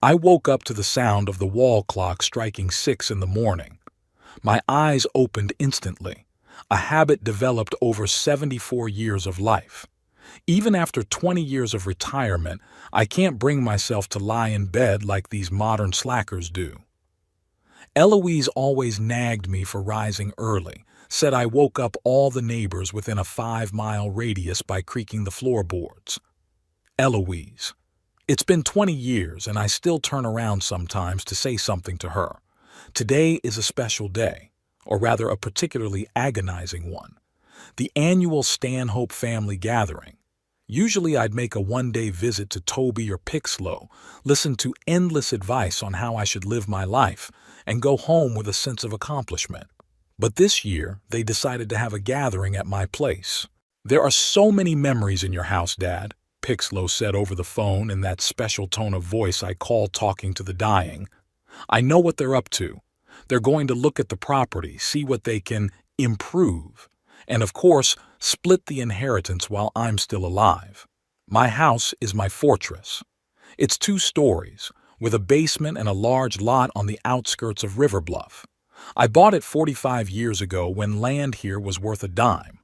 I woke up to the sound of the wall clock striking 6 in the morning. My eyes opened instantly, a habit developed over 74 years of life. Even after 20 years of retirement, I can't bring myself to lie in bed like these modern slackers do. Eloise always nagged me for rising early, said I woke up all the neighbors within a 5-mile radius by creaking the floorboards. Eloise. It's been 20 years and I still turn around sometimes to say something to her. Today is a special day, or rather a particularly agonizing one. The annual Stanhope family gathering. Usually I'd make a one-day visit to Toby or Pixlow, listen to endless advice on how I should live my life, and go home with a sense of accomplishment. But this year, they decided to have a gathering at my place. "There are so many memories in your house, Dad," Pixlow said over the phone in that special tone of voice I call talking to the dying. "I know what they're up to. They're going to look at the property, see what they can improve, and of course, split the inheritance while I'm still alive. My house is my fortress. It's 2 stories, with a basement and a large lot on the outskirts of River Bluff. I bought it 45 years ago when land here was worth a dime.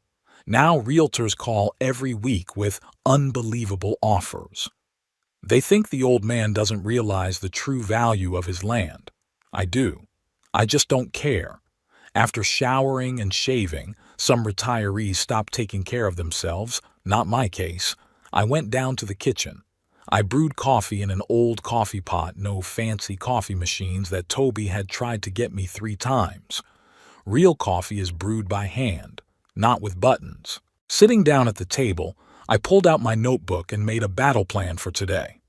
Now realtors call every week with unbelievable offers. They think the old man doesn't realize the true value of his land. I do. I just don't care. After showering and shaving, some retirees stopped taking care of themselves, not my case. I went down to the kitchen. I brewed coffee in an old coffee pot, no fancy coffee machines that Toby had tried to get me 3 times. Real coffee is brewed by hand, not with buttons. Sitting down at the table, I pulled out my notebook and made a battle plan for today.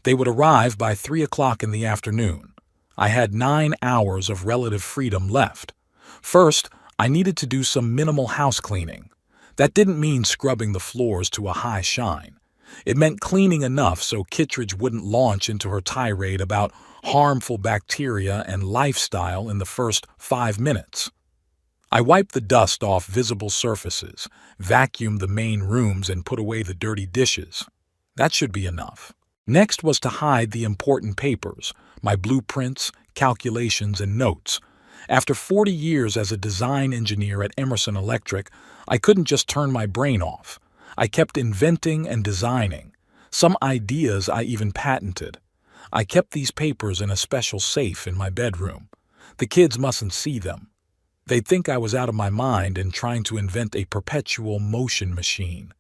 They would arrive by 3 o'clock in the afternoon. I had 9 hours of relative freedom left. First, I needed to do some minimal house cleaning. That didn't mean scrubbing the floors to a high shine. It meant cleaning enough so Kittredge wouldn't launch into her tirade about harmful bacteria and lifestyle in the first 5 minutes. I wiped the dust off visible surfaces, vacuumed the main rooms, and put away the dirty dishes. That should be enough. Next was to hide the important papers, my blueprints, calculations, and notes. After 40 years as a design engineer at Emerson Electric, I couldn't just turn my brain off. I kept inventing and designing. Some ideas I even patented. I kept these papers in a special safe in my bedroom. The kids mustn't see them. They'd think I was out of my mind and trying to invent a perpetual motion machine.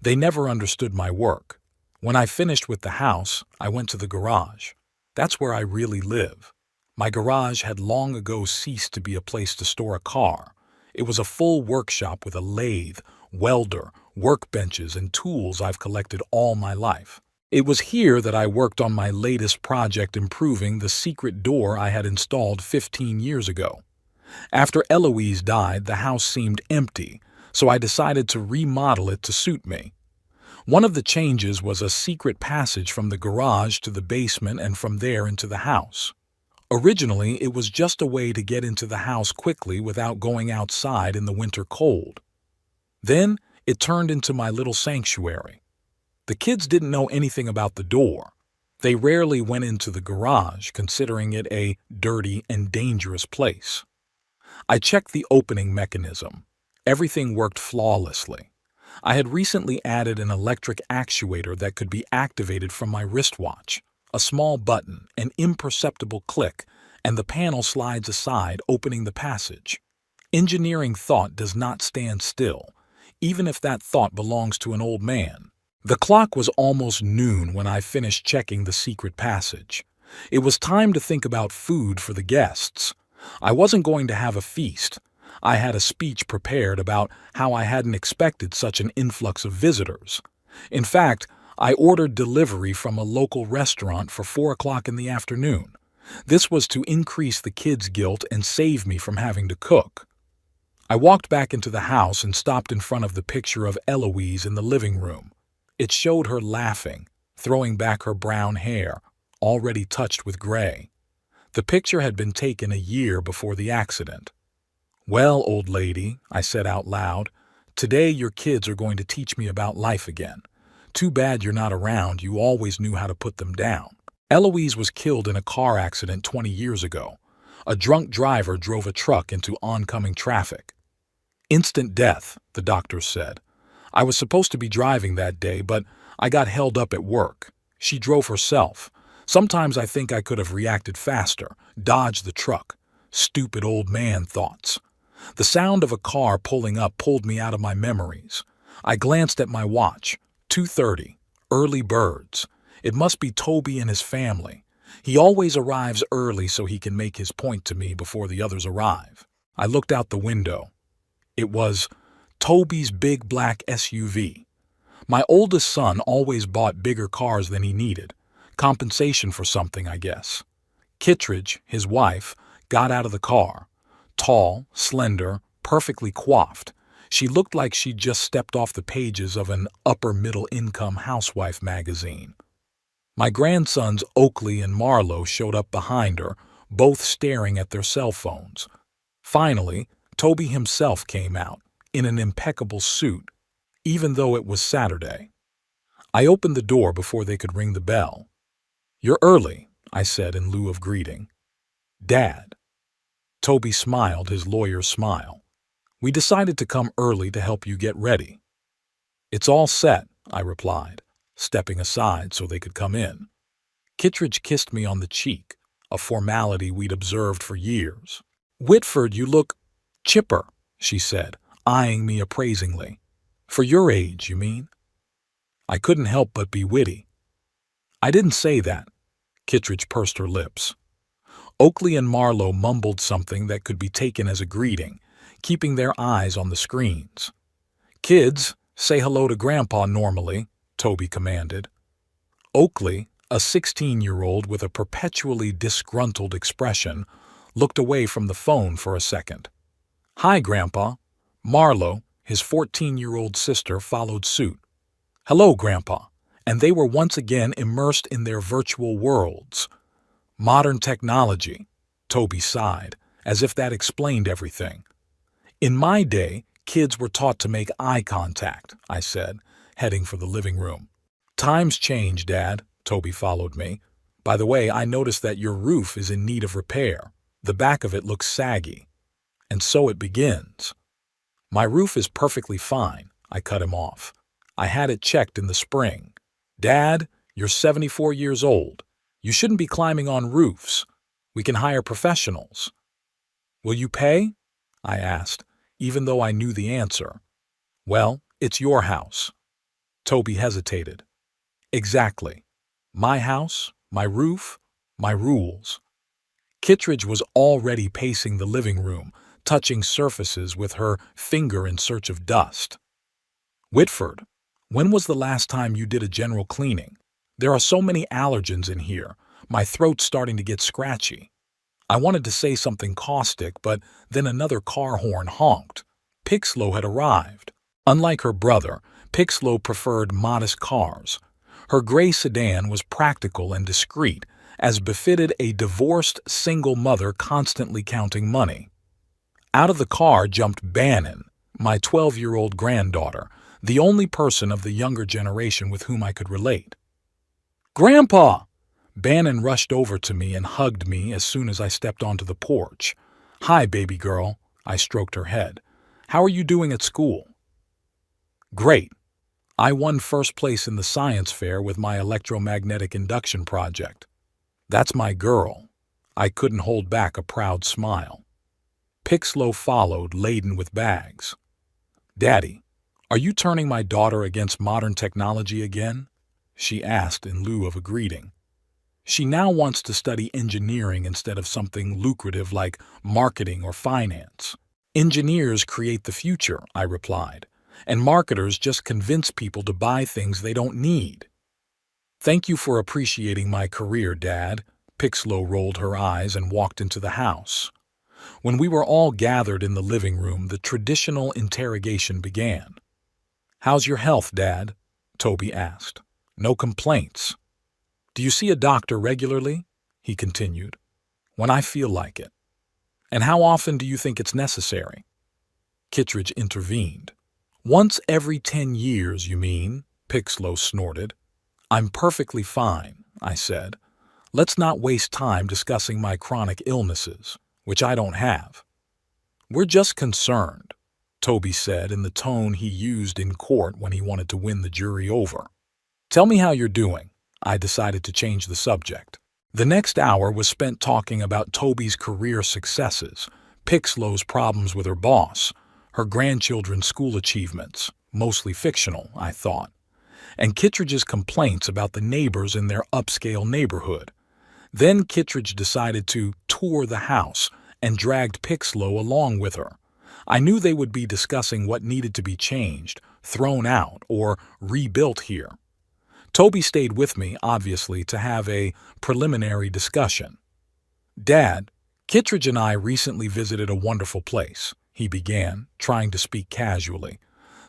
They never understood my work. When I finished with the house, I went to the garage. That's where I really live. My garage had long ago ceased to be a place to store a car. It was a full workshop with a lathe, welder, workbenches, and tools I've collected all my life. It was here that I worked on my latest project, improving the secret door I had installed 15 years ago. After Eloise died, the house seemed empty, so I decided to remodel it to suit me. One of the changes was a secret passage from the garage to the basement and from there into the house. Originally, it was just a way to get into the house quickly without going outside in the winter cold. Then, it turned into my little sanctuary. The kids didn't know anything about the door. They rarely went into the garage, considering it a dirty and dangerous place. I checked the opening mechanism. Everything worked flawlessly. I had recently added an electric actuator that could be activated from my wristwatch. A small button, an imperceptible click, and the panel slides aside, opening the passage. Engineering thought does not stand still, even if that thought belongs to an old man. The clock was almost noon when I finished checking the secret passage. It was time to think about food for the guests. I wasn't going to have a feast. I had a speech prepared about how I hadn't expected such an influx of visitors. In fact, I ordered delivery from a local restaurant for 4 o'clock in the afternoon. This was to increase the kids' guilt and save me from having to cook. I walked back into the house and stopped in front of the picture of Eloise in the living room. It showed her laughing, throwing back her brown hair, already touched with gray. The picture had been taken a year before the accident. "Well, old lady," I said out loud, "today your kids are going to teach me about life again. Too bad you're not around, you always knew how to put them down." Eloise was killed in a car accident 20 years ago. A drunk driver drove a truck into oncoming traffic. Instant death, the doctors said. I was supposed to be driving that day, but I got held up at work. She drove herself. Sometimes I think I could have reacted faster, dodged the truck. Stupid old man thoughts. The sound of a car pulling up pulled me out of my memories. I glanced at my watch. 2:30. Early birds. It must be Toby and his family. He always arrives early so he can make his point to me before the others arrive. I looked out the window. It was Toby's big black SUV. My oldest son always bought bigger cars than he needed. Compensation for something, I guess. Kittredge, his wife, got out of the car. Tall, slender, perfectly coiffed. She looked like she'd just stepped off the pages of an upper-middle-income housewife magazine. My grandsons Oakley and Marlowe showed up behind her, both staring at their cell phones. Finally, Toby himself came out, in an impeccable suit, even though it was Saturday. I opened the door before they could ring the bell. "You're early," I said in lieu of greeting. "Dad." Toby smiled his lawyer's smile. "We decided to come early to help you get ready." "It's all set," I replied, stepping aside so they could come in. Kittredge kissed me on the cheek, a formality we'd observed for years. "Whitford, you look chipper," she said, eyeing me appraisingly. "For your age, you mean?" I couldn't help but be witty. "I didn't say that." Kittredge pursed her lips. Oakley and Marlowe mumbled something that could be taken as a greeting, keeping their eyes on the screens. "Kids, say hello to Grandpa normally," Toby commanded. Oakley, a 16-year-old with a perpetually disgruntled expression, looked away from the phone for a second. "Hi, Grandpa." Marlowe, his 14-year-old sister, followed suit. "Hello, Grandpa." And they were once again immersed in their virtual worlds. Modern technology, Toby sighed, as if that explained everything. "In my day, kids were taught to make eye contact," I said, heading for the living room. "Times change, Dad," Toby followed me. "By the way, I noticed that your roof is in need of repair. The back of it looks saggy." And so it begins. "My roof is perfectly fine," I cut him off. "I had it checked in the spring." "Dad, you're 74 years old. You shouldn't be climbing on roofs. We can hire professionals." "Will you pay?" I asked, even though I knew the answer. "Well, it's your house." Toby hesitated. "Exactly. My house, my roof, my rules." Kittredge was already pacing the living room, touching surfaces with her finger in search of dust. "Whitford, when was the last time you did a general cleaning? There are so many allergens in here. My throat's starting to get scratchy." I wanted to say something caustic, but then another car horn honked. Pixlow had arrived. Unlike her brother, Pixlow preferred modest cars. Her gray sedan was practical and discreet, as befitted a divorced single mother constantly counting money. Out of the car jumped Bannon, my 12-year-old granddaughter, the only person of the younger generation with whom I could relate. "Grandpa!" Bannon rushed over to me and hugged me as soon as I stepped onto the porch. "Hi, baby girl," I stroked her head. "How are you doing at school?" "Great. I won first place in the science fair with my electromagnetic induction project." "That's my girl." I couldn't hold back a proud smile. Pixlow followed, laden with bags. "Daddy, are you turning my daughter against modern technology again?" she asked in lieu of a greeting. "She now wants to study engineering instead of something lucrative like marketing or finance." "Engineers create the future," I replied, "and marketers just convince people to buy things they don't need." "Thank you for appreciating my career, Dad." Pixlow rolled her eyes and walked into the house. When we were all gathered in the living room, the traditional interrogation began. "How's your health, Dad?" Toby asked. "No complaints." "Do you see a doctor regularly?" he continued. "When I feel like it." "And how often do you think it's necessary?" Kittredge intervened. "Once every 10 years, you mean?" Pixlow snorted. "I'm perfectly fine," I said. Let's not waste time discussing my chronic illnesses, which I don't have. We're just concerned, Toby said in the tone he used in court when he wanted to win the jury over. Tell me how you're doing. I decided to change the subject. The next hour was spent talking about Toby's career successes, Pixlow's problems with her boss, her grandchildren's school achievements, mostly fictional, I thought, and Kittredge's complaints about the neighbors in their upscale neighborhood. Then Kittredge decided to tour the house and dragged Pixlow along with her. I knew they would be discussing what needed to be changed, thrown out, or rebuilt here. Toby stayed with me, obviously, to have a preliminary discussion. Dad, Kittredge and I recently visited a wonderful place, he began, trying to speak casually.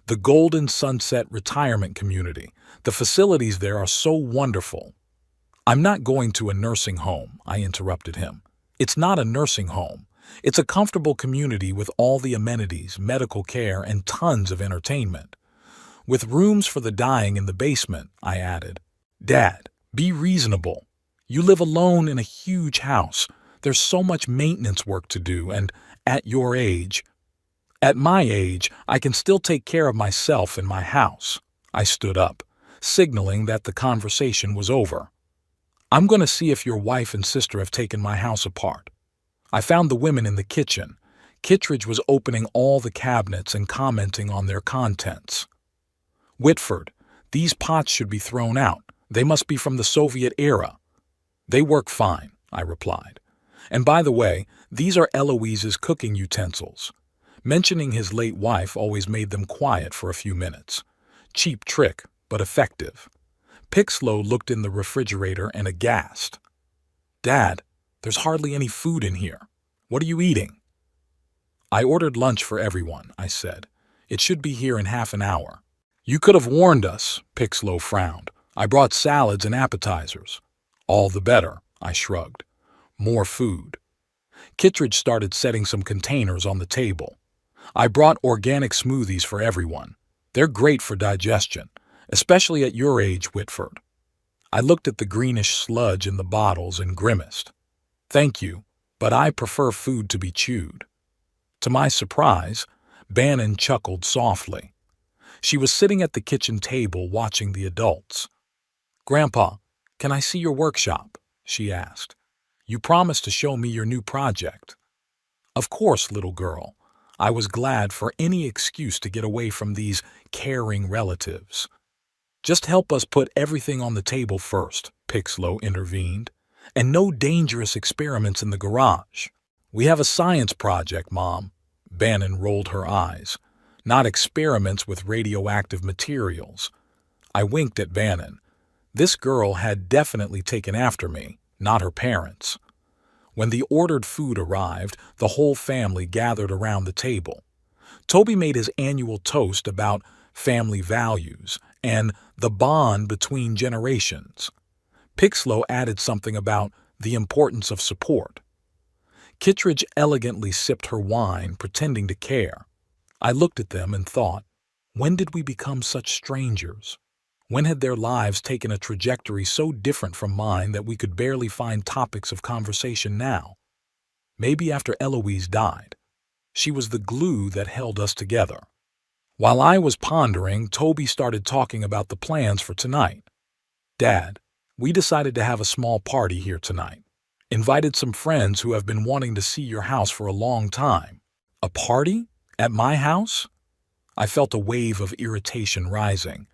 The Golden Sunset Retirement Community. The facilities there are so wonderful. I'm not going to a nursing home, I interrupted him. It's not a nursing home. It's a comfortable community with all the amenities, medical care, and tons of entertainment. With rooms for the dying in the basement, I added. Dad, be reasonable. You live alone in a huge house. There's so much maintenance work to do, and at your age... At my age, I can still take care of myself in my house. I stood up, signaling that the conversation was over. I'm going to see if your wife and sister have taken my house apart. I found the women in the kitchen. Kittredge was opening all the cabinets and commenting on their contents. Whitford, these pots should be thrown out. They must be from the Soviet era. They work fine, I replied. And by the way, these are Eloise's cooking utensils. Mentioning his late wife always made them quiet for a few minutes. Cheap trick, but effective. Pixlow looked in the refrigerator and aghast. Dad, there's hardly any food in here. What are you eating? I ordered lunch for everyone, I said. It should be here in half an hour. You could have warned us, Pixlow frowned. I brought salads and appetizers. All the better, I shrugged. More food. Kittredge started setting some containers on the table. I brought organic smoothies for everyone. They're great for digestion, especially at your age, Whitford. I looked at the greenish sludge in the bottles and grimaced. Thank you, but I prefer food to be chewed. To my surprise, Bannon chuckled softly. She was sitting at the kitchen table watching the adults. Grandpa, can I see your workshop? She asked. You promised to show me your new project. Of course, little girl. I was glad for any excuse to get away from these caring relatives. Just help us put everything on the table first, Pixlow intervened. And no dangerous experiments in the garage. We have a science project, Mom. Bannon rolled her eyes. Not experiments with radioactive materials. I winked at Bannon. This girl had definitely taken after me, not her parents. When the ordered food arrived, the whole family gathered around the table. Toby made his annual toast about family values and the bond between generations. Pixlow added something about the importance of support. Kittredge elegantly sipped her wine, pretending to care. I looked at them and thought, when did we become such strangers? When had their lives taken a trajectory so different from mine that we could barely find topics of conversation now? Maybe after Eloise died. She was the glue that held us together. While I was pondering, Toby started talking about the plans for tonight. Dad, we decided to have a small party here tonight. Invited some friends who have been wanting to see your house for a long time. A party? At my house? I felt a wave of irritation rising.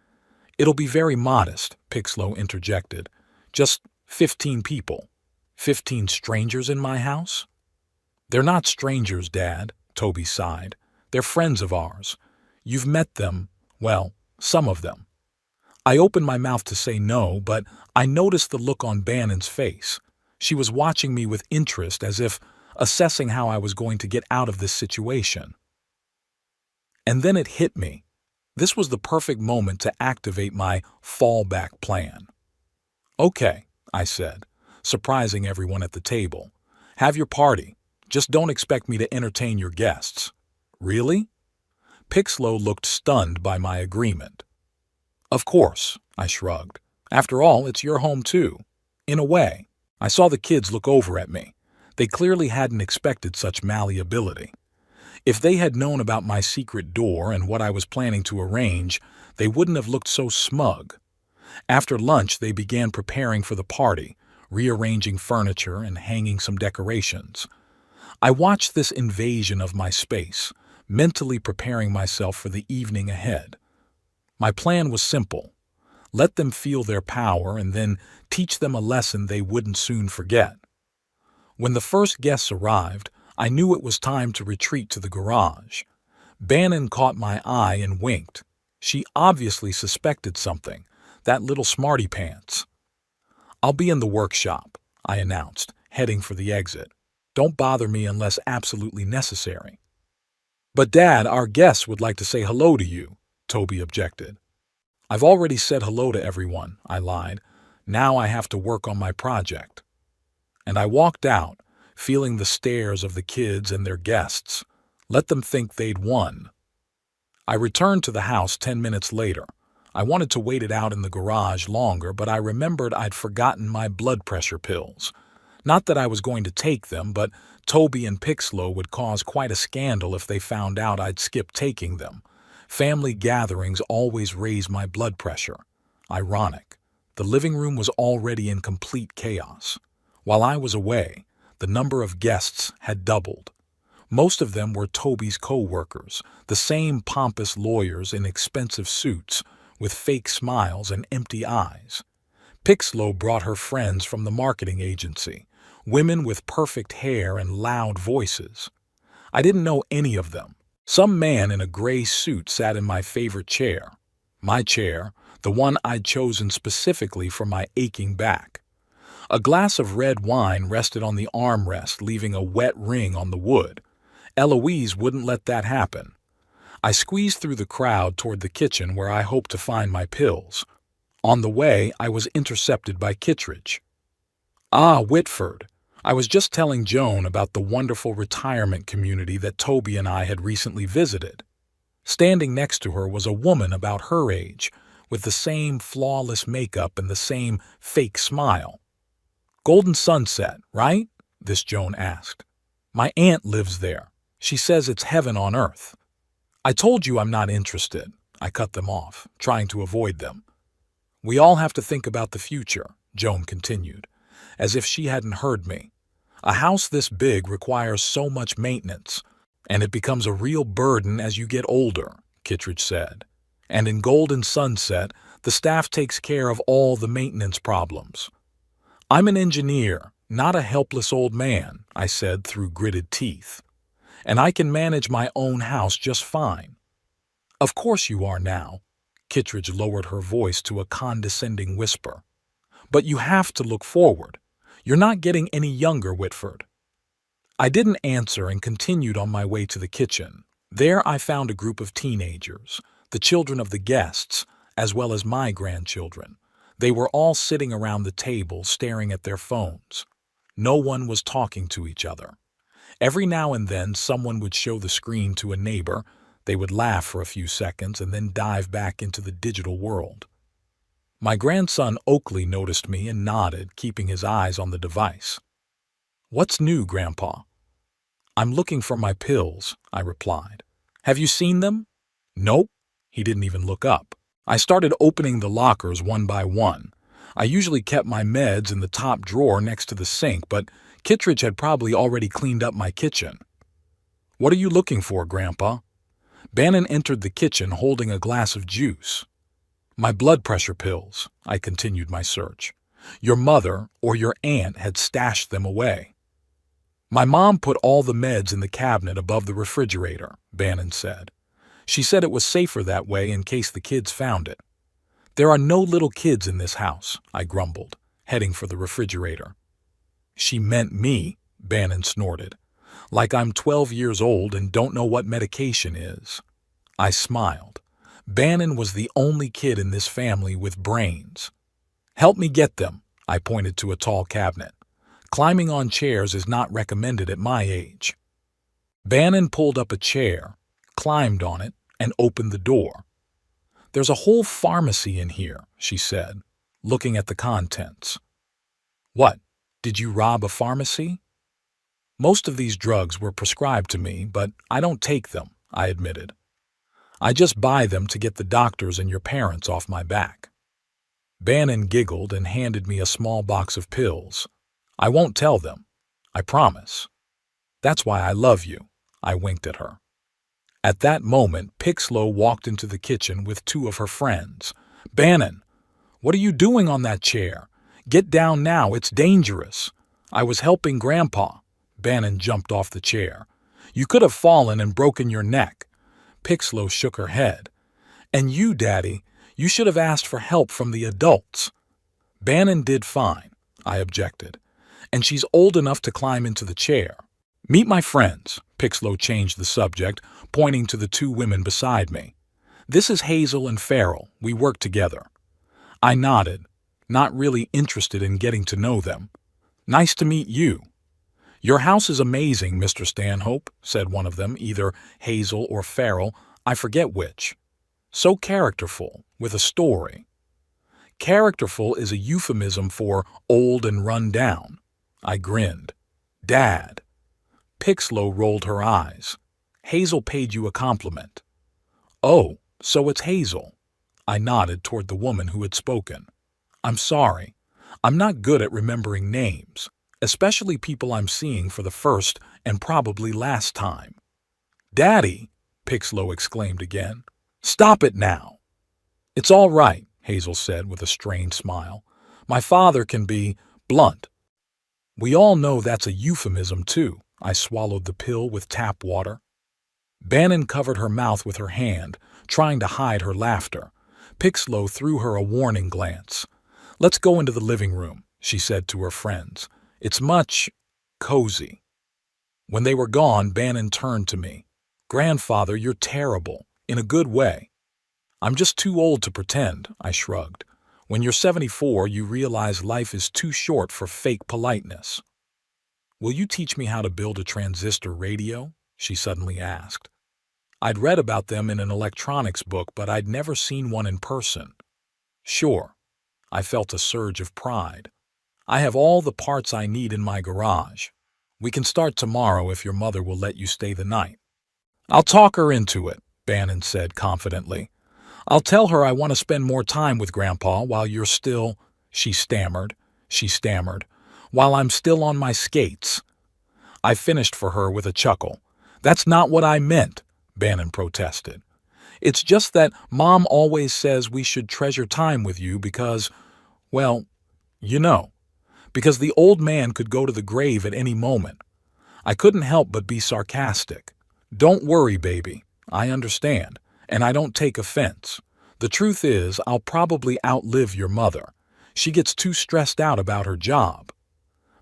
It'll be very modest, Pixlow interjected. Just 15 people. 15 strangers in my house? They're not strangers, Dad, Toby sighed. They're friends of ours. You've met them, well, some of them. I opened my mouth to say no, but I noticed the look on Bannon's face. She was watching me with interest, as if assessing how I was going to get out of this situation. And then it hit me. This was the perfect moment to activate my fallback plan. Okay, I said, surprising everyone at the table. Have your party. Just don't expect me to entertain your guests. Really? Pixlow looked stunned by my agreement. Of course, I shrugged. After all, it's your home too. In a way. I saw the kids look over at me. They clearly hadn't expected such malleability. If they had known about my secret door and what I was planning to arrange, they wouldn't have looked so smug. After lunch, they began preparing for the party, rearranging furniture and hanging some decorations. I watched this invasion of my space, mentally preparing myself for the evening ahead. My plan was simple. Let them feel their power and then teach them a lesson they wouldn't soon forget. When the first guests arrived, I knew it was time to retreat to the garage. Bannon caught my eye and winked. She obviously suspected something, that little smarty pants. "I'll be in the workshop," I announced, heading for the exit. "Don't bother me unless absolutely necessary." "But Dad, our guests would like to say hello to you," Toby objected. "I've already said hello to everyone," I lied. "Now I have to work on my project." And I walked out, feeling the stares of the kids and their guests. Let them think they'd won. I returned to the house 10 minutes later. I wanted to wait it out in the garage longer, but I remembered I'd forgotten my blood pressure pills. Not that I was going to take them, but Toby and Pixlow would cause quite a scandal if they found out I'd skipped taking them. Family gatherings always raise my blood pressure. Ironic. The living room was already in complete chaos. While I was away, the number of guests had doubled. Most of them were Toby's co-workers, the same pompous lawyers in expensive suits, with fake smiles and empty eyes. Pixlow brought her friends from the marketing agency, women with perfect hair and loud voices. I didn't know any of them. Some man in a gray suit sat in my favorite chair. My chair, the one I'd chosen specifically for my aching back. A glass of red wine rested on the armrest, leaving a wet ring on the wood. Eloise wouldn't let that happen. I squeezed through the crowd toward the kitchen where I hoped to find my pills. On the way, I was intercepted by Kittredge. "Ah, Whitford. I was just telling Joan about the wonderful retirement community that Toby and I had recently visited." Standing next to her was a woman about her age, with the same flawless makeup and the same fake smile. "Golden Sunset, right?" this Joan asked. "My aunt lives there. She says it's heaven on earth." "I told you I'm not interested." I cut them off, trying to avoid them. "We all have to think about the future," Joan continued, as if she hadn't heard me. "A house this big requires so much maintenance, and it becomes a real burden as you get older," Kittredge said. "And in Golden Sunset, the staff takes care of all the maintenance problems." "I'm an engineer, not a helpless old man," I said through gritted teeth. "And I can manage my own house just fine." "Of course you are now." Kittredge lowered her voice to a condescending whisper. "But you have to look forward. You're not getting any younger, Whitford." I didn't answer and continued on my way to the kitchen. There I found a group of teenagers, the children of the guests, as well as my grandchildren. They were all sitting around the table staring at their phones. No one was talking to each other. Every now and then someone would show the screen to a neighbor. They would laugh for a few seconds and then dive back into the digital world. My grandson Oakley noticed me and nodded, keeping his eyes on the device. "What's new, Grandpa?" "I'm looking for my pills," I replied. "Have you seen them?" "Nope." He didn't even look up. I started opening the lockers one by one. I usually kept my meds in the top drawer next to the sink, but Kittredge had probably already cleaned up my kitchen. "What are you looking for, Grandpa?" Bannon entered the kitchen holding a glass of juice. "My blood pressure pills," I continued my search. "Your mother or your aunt had stashed them away." "My mom put all the meds in the cabinet above the refrigerator," Bannon said. "She said it was safer that way in case the kids found it." "There are no little kids in this house," I grumbled, heading for the refrigerator. "She meant me," Bannon snorted. "Like I'm 12 years old and don't know what medication is." I smiled. Bannon was the only kid in this family with brains. "Help me get them," I pointed to a tall cabinet. "Climbing on chairs is not recommended at my age." Bannon pulled up a chair, climbed on it, and opened the door. "There's a whole pharmacy in here," she said, looking at the contents. "What, Did you rob a pharmacy? Most of these drugs were prescribed to me, but I don't take them, I admitted. I just buy them to get the doctors and your parents off my back. Bannon giggled and handed me a small box of pills. I won't tell them. I promise. That's why I love you. I winked at her. At that moment, Pixlow walked into the kitchen with two of her friends. Bannon, what are you doing on that chair? Get down now, it's dangerous. I was helping Grandpa. Bannon jumped off the chair. You could have fallen and broken your neck. Pixlow shook her head. And you, Daddy, you should have asked for help from the adults. Bannon did fine, I objected. And she's old enough to climb into the chair. Meet my friends, Pixlow changed the subject, pointing to the two women beside me. This is Hazel and Farrell. We work together. I nodded, not really interested in getting to know them. Nice to meet you. Your house is amazing, Mr. Stanhope, said one of them, either Hazel or Farrell, I forget which. So characterful, with a story. Characterful is a euphemism for old and run down. I grinned. Dad. Pixlow rolled her eyes. Hazel paid you a compliment. Oh, so it's Hazel. I nodded toward the woman who had spoken. I'm sorry. I'm not good at remembering names, especially people I'm seeing for the first and probably last time. Daddy, Pixlow exclaimed again. Stop it now. It's all right, Hazel said with a strained smile. My father can be blunt. We all know that's a euphemism, too. I swallowed the pill with tap water. Bannon covered her mouth with her hand, trying to hide her laughter. Pixlow threw her a warning glance. Let's go into the living room, she said to her friends. It's much cozy. When they were gone, Bannon turned to me. Grandfather, you're terrible, in a good way. I'm just too old to pretend, I shrugged. When you're 74, you realize life is too short for fake politeness. Will you teach me how to build a transistor radio? She suddenly asked. I'd read about them in an electronics book, but I'd never seen one in person. Sure. I felt a surge of pride. I have all the parts I need in my garage. We can start tomorrow if your mother will let you stay the night. I'll talk her into it, Bannon said confidently. I'll tell her I want to spend more time with Grandpa while you're still, she stammered, while I'm still on my skates. I finished for her with a chuckle. That's not what I meant, Bannon protested. It's just that Mom always says we should treasure time with you because, well, you know, because the old man could go to the grave at any moment. I couldn't help but be sarcastic. Don't worry, baby. I understand, and I don't take offense. The truth is, I'll probably outlive your mother. She gets too stressed out about her job.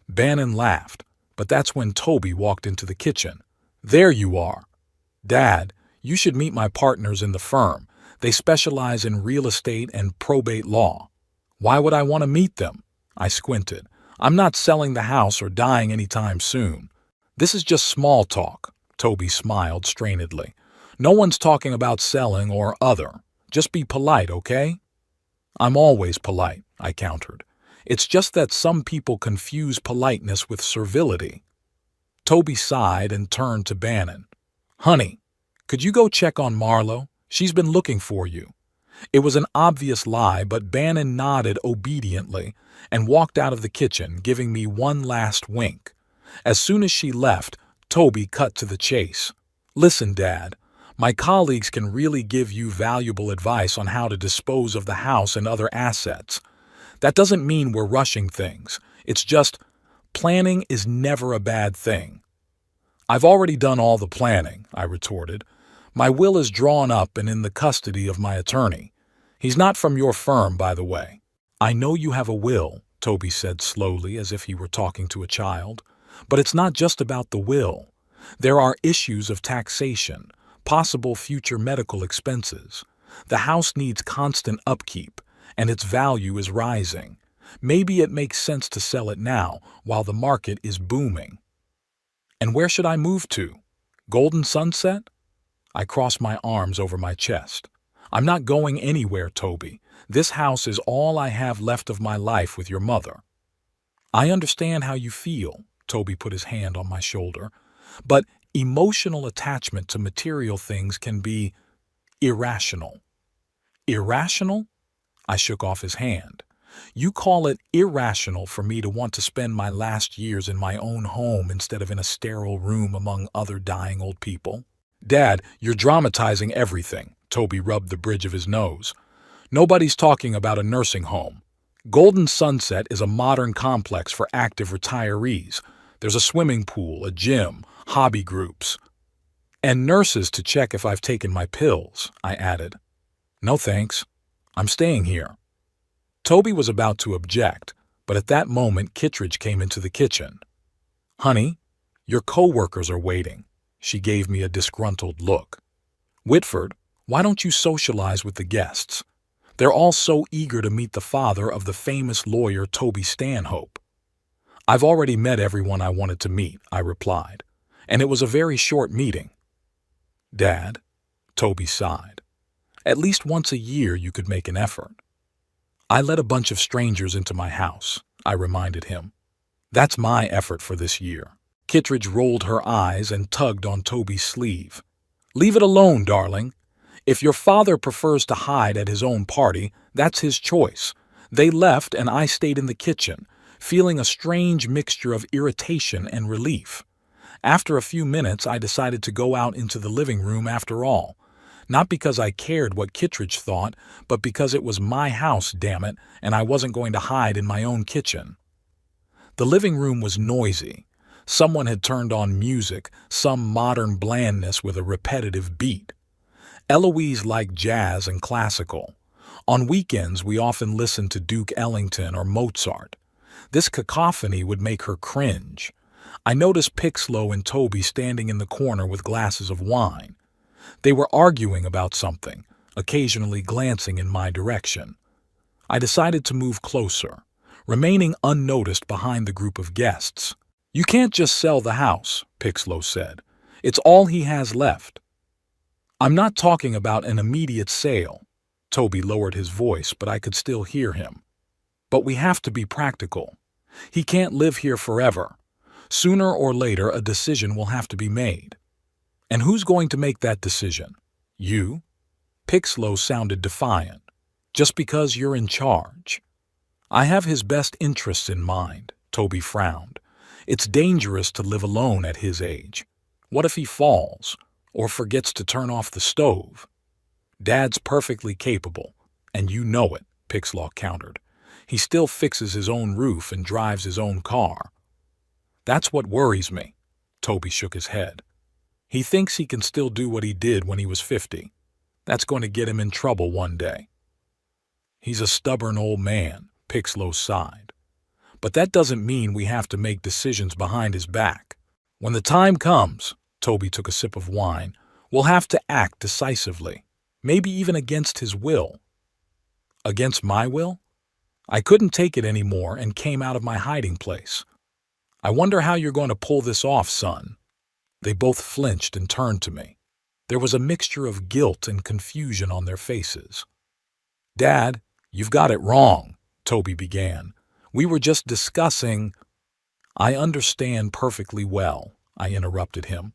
Bannon laughed, but that's when Toby walked into the kitchen. There you are. Dad, you should meet my partners in the firm. They specialize in real estate and probate law. Why would I want to meet them? I squinted. I'm not selling the house or dying anytime soon. This is just small talk. Toby smiled strainedly. No one's talking about selling or other. Just be polite, okay? I'm always polite, I countered. It's just that some people confuse politeness with servility. Toby sighed and turned to Bannon. Honey, could you go check on Marlo? She's been looking for you. It was an obvious lie, but Bannon nodded obediently and walked out of the kitchen, giving me one last wink. As soon as she left, Toby cut to the chase. Listen, Dad, my colleagues can really give you valuable advice on how to dispose of the house and other assets. That doesn't mean we're rushing things. It's just, planning is never a bad thing. I've already done all the planning, I retorted. My will is drawn up and in the custody of my attorney. He's not from your firm, by the way. I know you have a will, Toby said slowly as if he were talking to a child. But it's not just about the will. There are issues of taxation, possible future medical expenses. The house needs constant upkeep, and its value is rising. Maybe it makes sense to sell it now while the market is booming. And where should I move to? Golden Sunset? I crossed my arms over my chest. I'm not going anywhere, Toby. This house is all I have left of my life with your mother. I understand how you feel, Toby put his hand on my shoulder, but emotional attachment to material things can be irrational. Irrational? I shook off his hand. You call it irrational for me to want to spend my last years in my own home instead of in a sterile room among other dying old people? Dad, you're dramatizing everything, Toby rubbed the bridge of his nose. Nobody's talking about a nursing home. Golden Sunset is a modern complex for active retirees. There's a swimming pool, a gym, hobby groups. And nurses to check if I've taken my pills, I added. No thanks. I'm staying here. Toby was about to object, but at that moment Kittredge came into the kitchen. Honey, your co-workers are waiting. She gave me a disgruntled look. Whitford, why don't you socialize with the guests? They're all so eager to meet the father of the famous lawyer Toby Stanhope. I've already met everyone I wanted to meet, I replied, and it was a very short meeting. Dad, Toby sighed. At least once a year you could make an effort. I let a bunch of strangers into my house, I reminded him. That's my effort for this year. Kittredge rolled her eyes and tugged on Toby's sleeve. Leave it alone, darling. If your father prefers to hide at his own party, that's his choice. They left and I stayed in the kitchen, feeling a strange mixture of irritation and relief. After a few minutes, I decided to go out into the living room after all. Not because I cared what Kittredge thought, but because it was my house, damn it, and I wasn't going to hide in my own kitchen. The living room was noisy. Someone had turned on music, some modern blandness with a repetitive beat. Eloise liked jazz and classical. On weekends, we often listened to Duke Ellington or Mozart. This cacophony would make her cringe. I noticed Pixlow and Toby standing in the corner with glasses of wine. They were arguing about something, occasionally glancing in my direction. I decided to move closer, remaining unnoticed behind the group of guests. You can't just sell the house, Pixlow said. It's all he has left. I'm not talking about an immediate sale. Toby lowered his voice, but I could still hear him. But we have to be practical. He can't live here forever. Sooner or later, a decision will have to be made. And who's going to make that decision? You? Pixlow sounded defiant. Just because you're in charge. I have his best interests in mind, Toby frowned. It's dangerous to live alone at his age. What if he falls, or forgets to turn off the stove? Dad's perfectly capable, and you know it, Pixlow countered. He still fixes his own roof and drives his own car. That's what worries me, Toby shook his head. He thinks he can still do what he did when he was 50. That's going to get him in trouble one day. He's a stubborn old man, Pixlow sighed. But that doesn't mean we have to make decisions behind his back. When the time comes, Toby took a sip of wine, we'll have to act decisively, maybe even against his will. Against my will? I couldn't take it anymore and came out of my hiding place. I wonder how you're going to pull this off, son. They both flinched and turned to me. There was a mixture of guilt and confusion on their faces. Dad, you've got it wrong, Toby began. We were just discussing— I understand perfectly well, I interrupted him.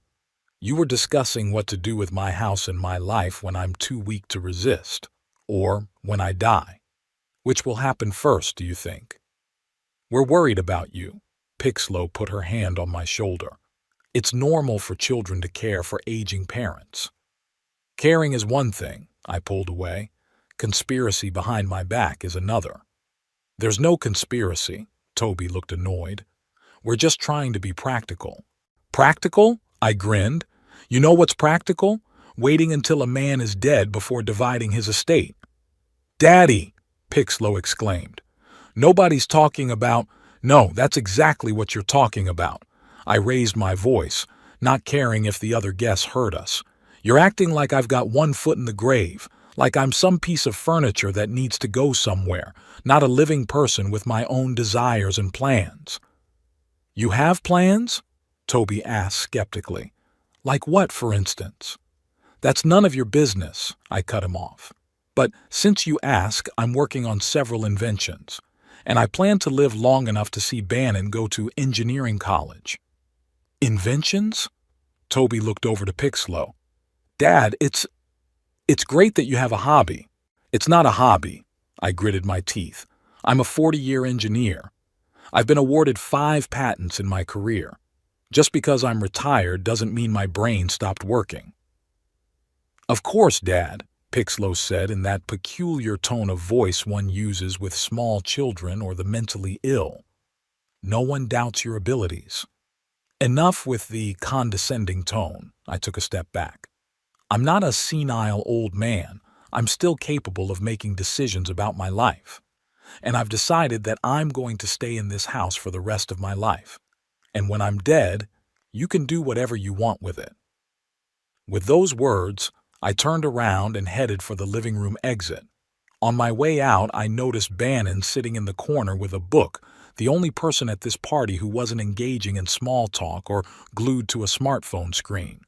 You were discussing what to do with my house and my life when I'm too weak to resist, or when I die. Which will happen first, do you think? We're worried about you. Pixlow put her hand on my shoulder. It's normal for children to care for aging parents. Caring is one thing, I pulled away. Conspiracy behind my back is another. There's no conspiracy, Toby looked annoyed. We're just trying to be practical. Practical? I grinned. You know what's practical? Waiting until a man is dead before dividing his estate. Daddy, Pixlow exclaimed. Nobody's talking about— No, that's exactly what you're talking about. I raised my voice, not caring if the other guests heard us. You're acting like I've got one foot in the grave, like I'm some piece of furniture that needs to go somewhere, not a living person with my own desires and plans. You have plans? Toby asked skeptically. Like what, for instance? That's none of your business, I cut him off. But since you ask, I'm working on several inventions. and I plan to live long enough to see Bannon go to engineering college. Inventions? Toby looked over to Pixlow. Dad, it's great that you have a hobby. It's not a hobby. I gritted my teeth. I'm a 40-year engineer. I've been awarded 5 patents in my career. Just because I'm retired doesn't mean my brain stopped working. Of course, Dad, Pixlow said in that peculiar tone of voice one uses with small children or the mentally ill. No one doubts your abilities. Enough with the condescending tone. I took a step back. I'm not a senile old man. I'm still capable of making decisions about my life. And I've decided that I'm going to stay in this house for the rest of my life. And when I'm dead, you can do whatever you want with it. With those words, I turned around and headed for the living room exit. On my way out, I noticed Bannon sitting in the corner with a book, the only person at this party who wasn't engaging in small talk or glued to a smartphone screen.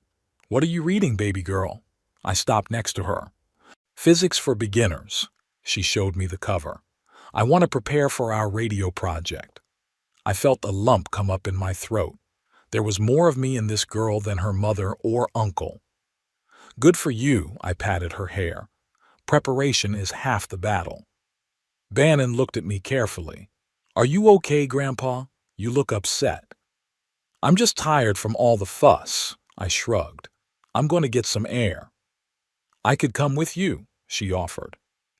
What are you reading, baby girl? I stopped next to her. Physics for Beginners. She showed me the cover. I want to prepare for our radio project. I felt a lump come up in my throat. There was more of me in this girl than her mother or uncle. Good for you, I patted her hair. Preparation is half the battle. Bannon looked at me carefully. Are you okay, Grandpa? You look upset. I'm just tired from all the fuss, I shrugged. I'm going to get some air. I could come with you, she offered.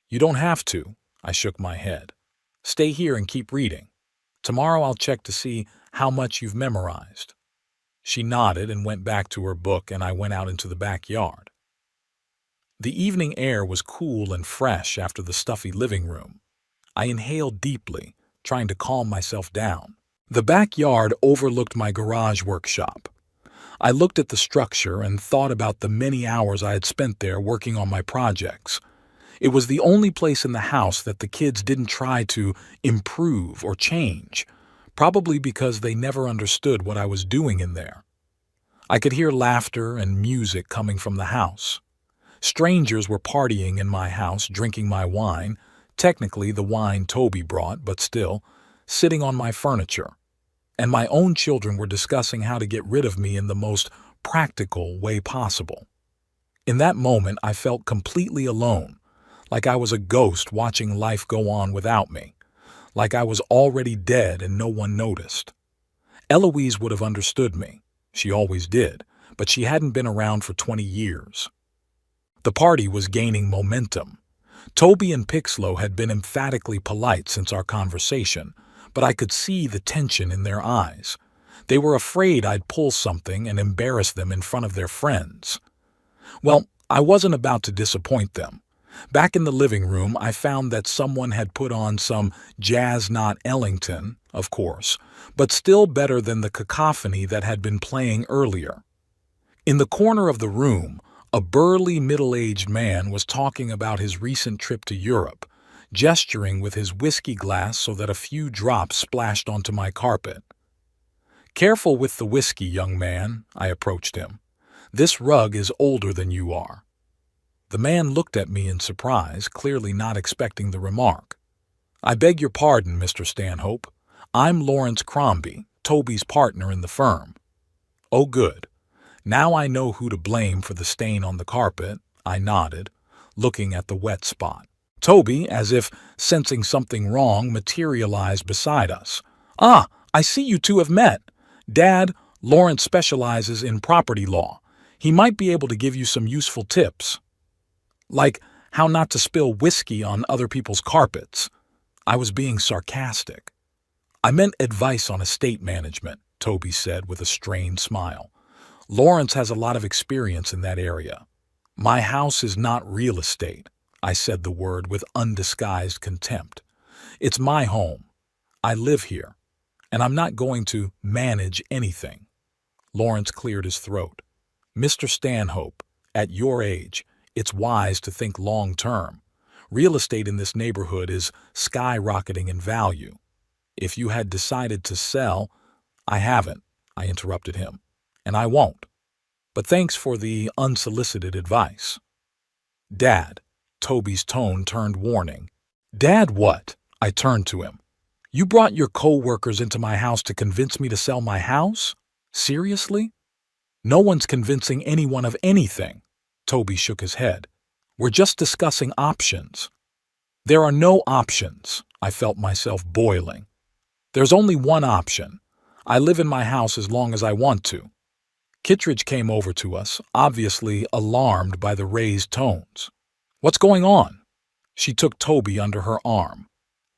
You don't have to, I shook my head. Stay here and keep reading. Tomorrow I'll check to see how much you've memorized. She nodded and went back to her book, and I went out into the backyard. The evening air was cool and fresh after the stuffy living room. I inhaled deeply, trying to calm myself down. The backyard overlooked my garage workshop. I looked at the structure and thought about the many hours I had spent there working on my projects. It was the only place in the house that the kids didn't try to improve or change, probably because they never understood what I was doing in there. I could hear laughter and music coming from the house. Strangers were partying in my house, drinking my wine, technically the wine Toby brought, but still, sitting on my furniture. And my own children were discussing how to get rid of me in the most practical way possible. In that moment, I felt completely alone, like I was a ghost watching life go on without me, like I was already dead and no one noticed. Eloise would have understood me. She always did, but she hadn't been around for 20 years. The party was gaining momentum. Toby and Pixlow had been emphatically polite since our conversation, but I could see the tension in their eyes. They were afraid I'd pull something and embarrass them in front of their friends. Well, I wasn't about to disappoint them. Back in the living room, I found that someone had put on some Jazz Not Ellington, of course, but still better than the cacophony that had been playing earlier. In the corner of the room, a burly middle-aged man was talking about his recent trip to Europe, gesturing with his whiskey glass so that a few drops splashed onto my carpet. Careful with the whiskey, young man, I approached him. This rug is older than you are. The man looked at me in surprise, clearly not expecting the remark. I beg your pardon, Mr. Stanhope. I'm Lawrence Crombie, Toby's partner in the firm. Oh, good. Now I know who to blame for the stain on the carpet, I nodded, looking at the wet spot. Toby, as if sensing something wrong, materialized beside us. Ah, I see you two have met. Dad, Lawrence specializes in property law. He might be able to give you some useful tips. Like how not to spill whiskey on other people's carpets. I was being sarcastic. I meant advice on estate management, Toby said with a strained smile. Lawrence has a lot of experience in that area. My house is not real estate. I said the word with undisguised contempt. It's my home. I live here, and I'm not going to manage anything. Lawrence cleared his throat. Mr. Stanhope, at your age, it's wise to think long-term. Real estate in this neighborhood is skyrocketing in value. If you had decided to sell, I haven't, I interrupted him, and I won't. But thanks for the unsolicited advice. Dad, Toby's tone turned warning. Dad what? I turned to him. You brought your co-workers into my house to convince me to sell my house? Seriously? No one's convincing anyone of anything. Toby shook his head. We're just discussing options. There are no options. I felt myself boiling. There's only one option. I live in my house as long as I want to. Kittredge came over to us, obviously alarmed by the raised tones. What's going on? She took Toby under her arm.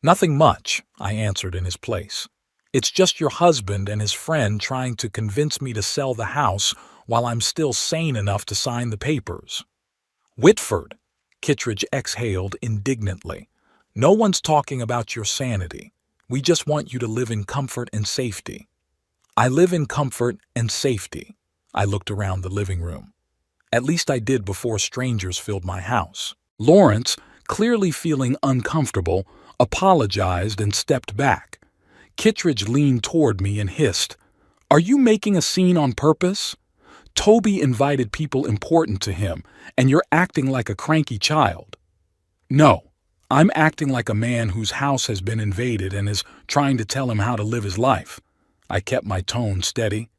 Nothing much, I answered in his place. It's just your husband and his friend trying to convince me to sell the house while I'm still sane enough to sign the papers. Whitford, Kittredge exhaled indignantly. No one's talking about your sanity. We just want you to live in comfort and safety. I live in comfort and safety. I looked around the living room. At least I did before strangers filled my house. Lawrence, clearly feeling uncomfortable, apologized and stepped back. Kittredge leaned toward me and hissed, "Are you making a scene on purpose? Toby invited people important to him, and you're acting like a cranky child." "No, I'm acting like a man whose house has been invaded and is trying to tell him how to live his life." I kept my tone steady.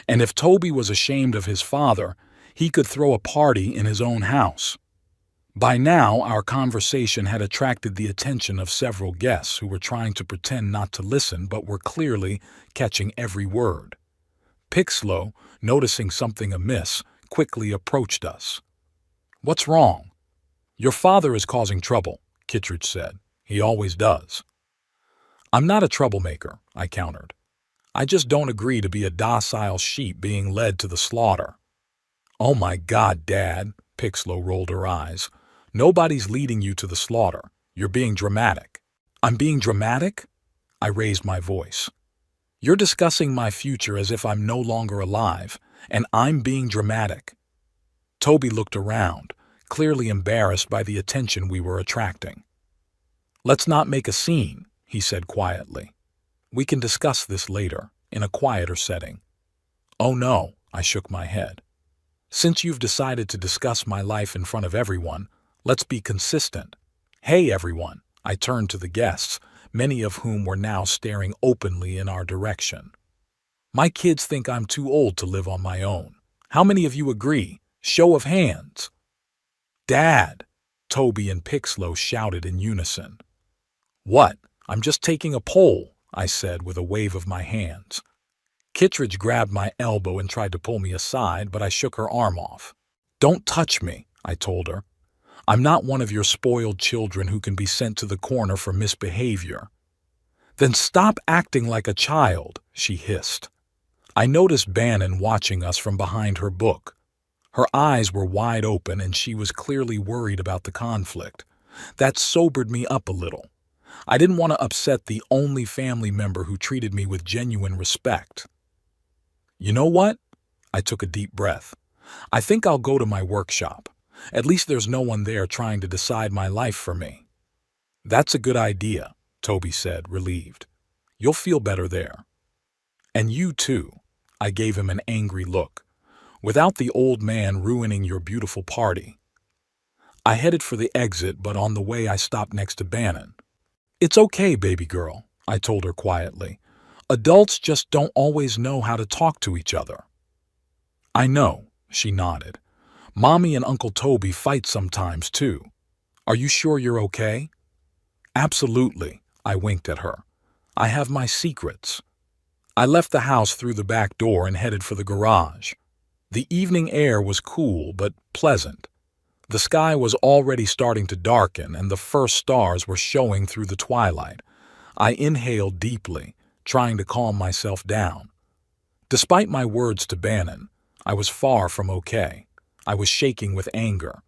And if Toby was ashamed of his father, he could throw a party in his own house. By now, our conversation had attracted the attention of several guests who were trying to pretend not to listen but were clearly catching every word. Pixlow, noticing something amiss, quickly approached us. "What's wrong?" "Your father is causing trouble," Kittredge said. "He always does." "I'm not a troublemaker," I countered. "I just don't agree to be a docile sheep being led to the slaughter." "Oh my God, Dad," Pixlow rolled her eyes. "Nobody's leading you to the slaughter. You're being dramatic." "I'm being dramatic?" I raised my voice. "You're discussing my future as if I'm no longer alive, and I'm being dramatic." Toby looked around, clearly embarrassed by the attention we were attracting. "Let's not make a scene," he said quietly. "We can discuss this later, in a quieter setting." "Oh no," I shook my head. "Since you've decided to discuss my life in front of everyone, let's be consistent." "Hey everyone," I turned to the guests, many of whom were now staring openly in our direction. "My kids think I'm too old to live on my own. How many of you agree? Show of hands." "Dad!" Toby and Pixlow shouted in unison. "What? I'm just taking a poll," I said with a wave of my hands. Kittredge grabbed my elbow and tried to pull me aside, but I shook her arm off. "Don't touch me," I told her. "I'm not one of your spoiled children who can be sent to the corner for misbehavior." "Then stop acting like a child," she hissed. I noticed Bannon watching us from behind her book. Her eyes were wide open and she was clearly worried about the conflict. That sobered me up a little. I didn't want to upset the only family member who treated me with genuine respect. "You know what?" I took a deep breath. "I think I'll go to my workshop. At least there's no one there trying to decide my life for me." "That's a good idea," Toby said, relieved. "You'll feel better there." "And you too." I gave him an angry look. "Without the old man ruining your beautiful party." I headed for the exit, but on the way I stopped next to Bannon. "It's okay, baby girl," I told her quietly. "Adults just don't always know how to talk to each other." "I know," she nodded. "Mommy and Uncle Toby fight sometimes, too. Are you sure you're okay?" "Absolutely," I winked at her. "I have my secrets." I left the house through the back door and headed for the garage. The evening air was cool but pleasant. The sky was already starting to darken and the first stars were showing through the twilight. I inhaled deeply, trying to calm myself down. Despite my words to Bannon, I was far from okay. I was shaking with anger.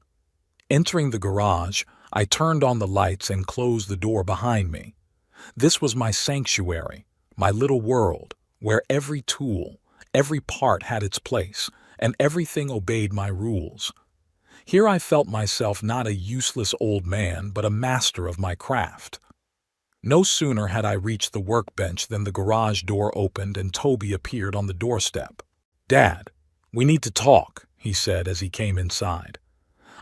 Entering the garage, I turned on the lights and closed the door behind me. This was my sanctuary, my little world, where every tool, every part had its place, and everything obeyed my rules. Here I felt myself not a useless old man, but a master of my craft. No sooner had I reached the workbench than the garage door opened and Toby appeared on the doorstep. "Dad, we need to talk," he said as he came inside.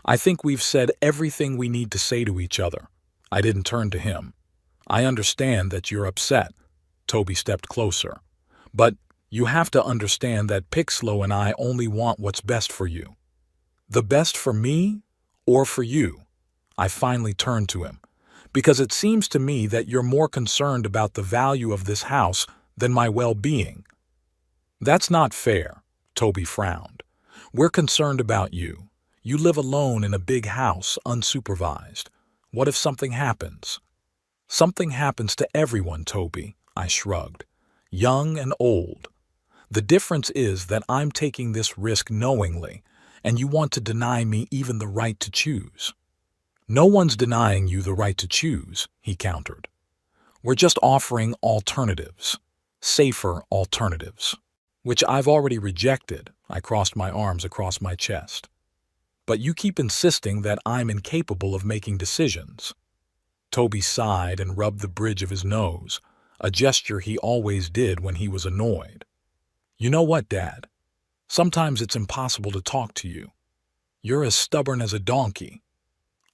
"I think we've said everything we need to say to each other." I didn't turn to him. I understand that you're upset. Toby stepped closer. But you have to understand that Pixlo and I only want what's best for you. The best for me or for you? I finally turned to him. Because it seems to me that you're more concerned about the value of this house than my well-being. That's not fair, Toby frowned. We're concerned about you. You live alone in a big house, unsupervised. What if something happens? Something happens to everyone, Toby, I shrugged. Young and old. The difference is that I'm taking this risk knowingly, and you want to deny me even the right to choose. No one's denying you the right to choose, he countered. We're just offering alternatives. Safer alternatives. Which I've already rejected, I crossed my arms across my chest. But you keep insisting that I'm incapable of making decisions. Toby sighed and rubbed the bridge of his nose, a gesture he always did when he was annoyed. You know what, Dad? Sometimes it's impossible to talk to you. You're as stubborn as a donkey.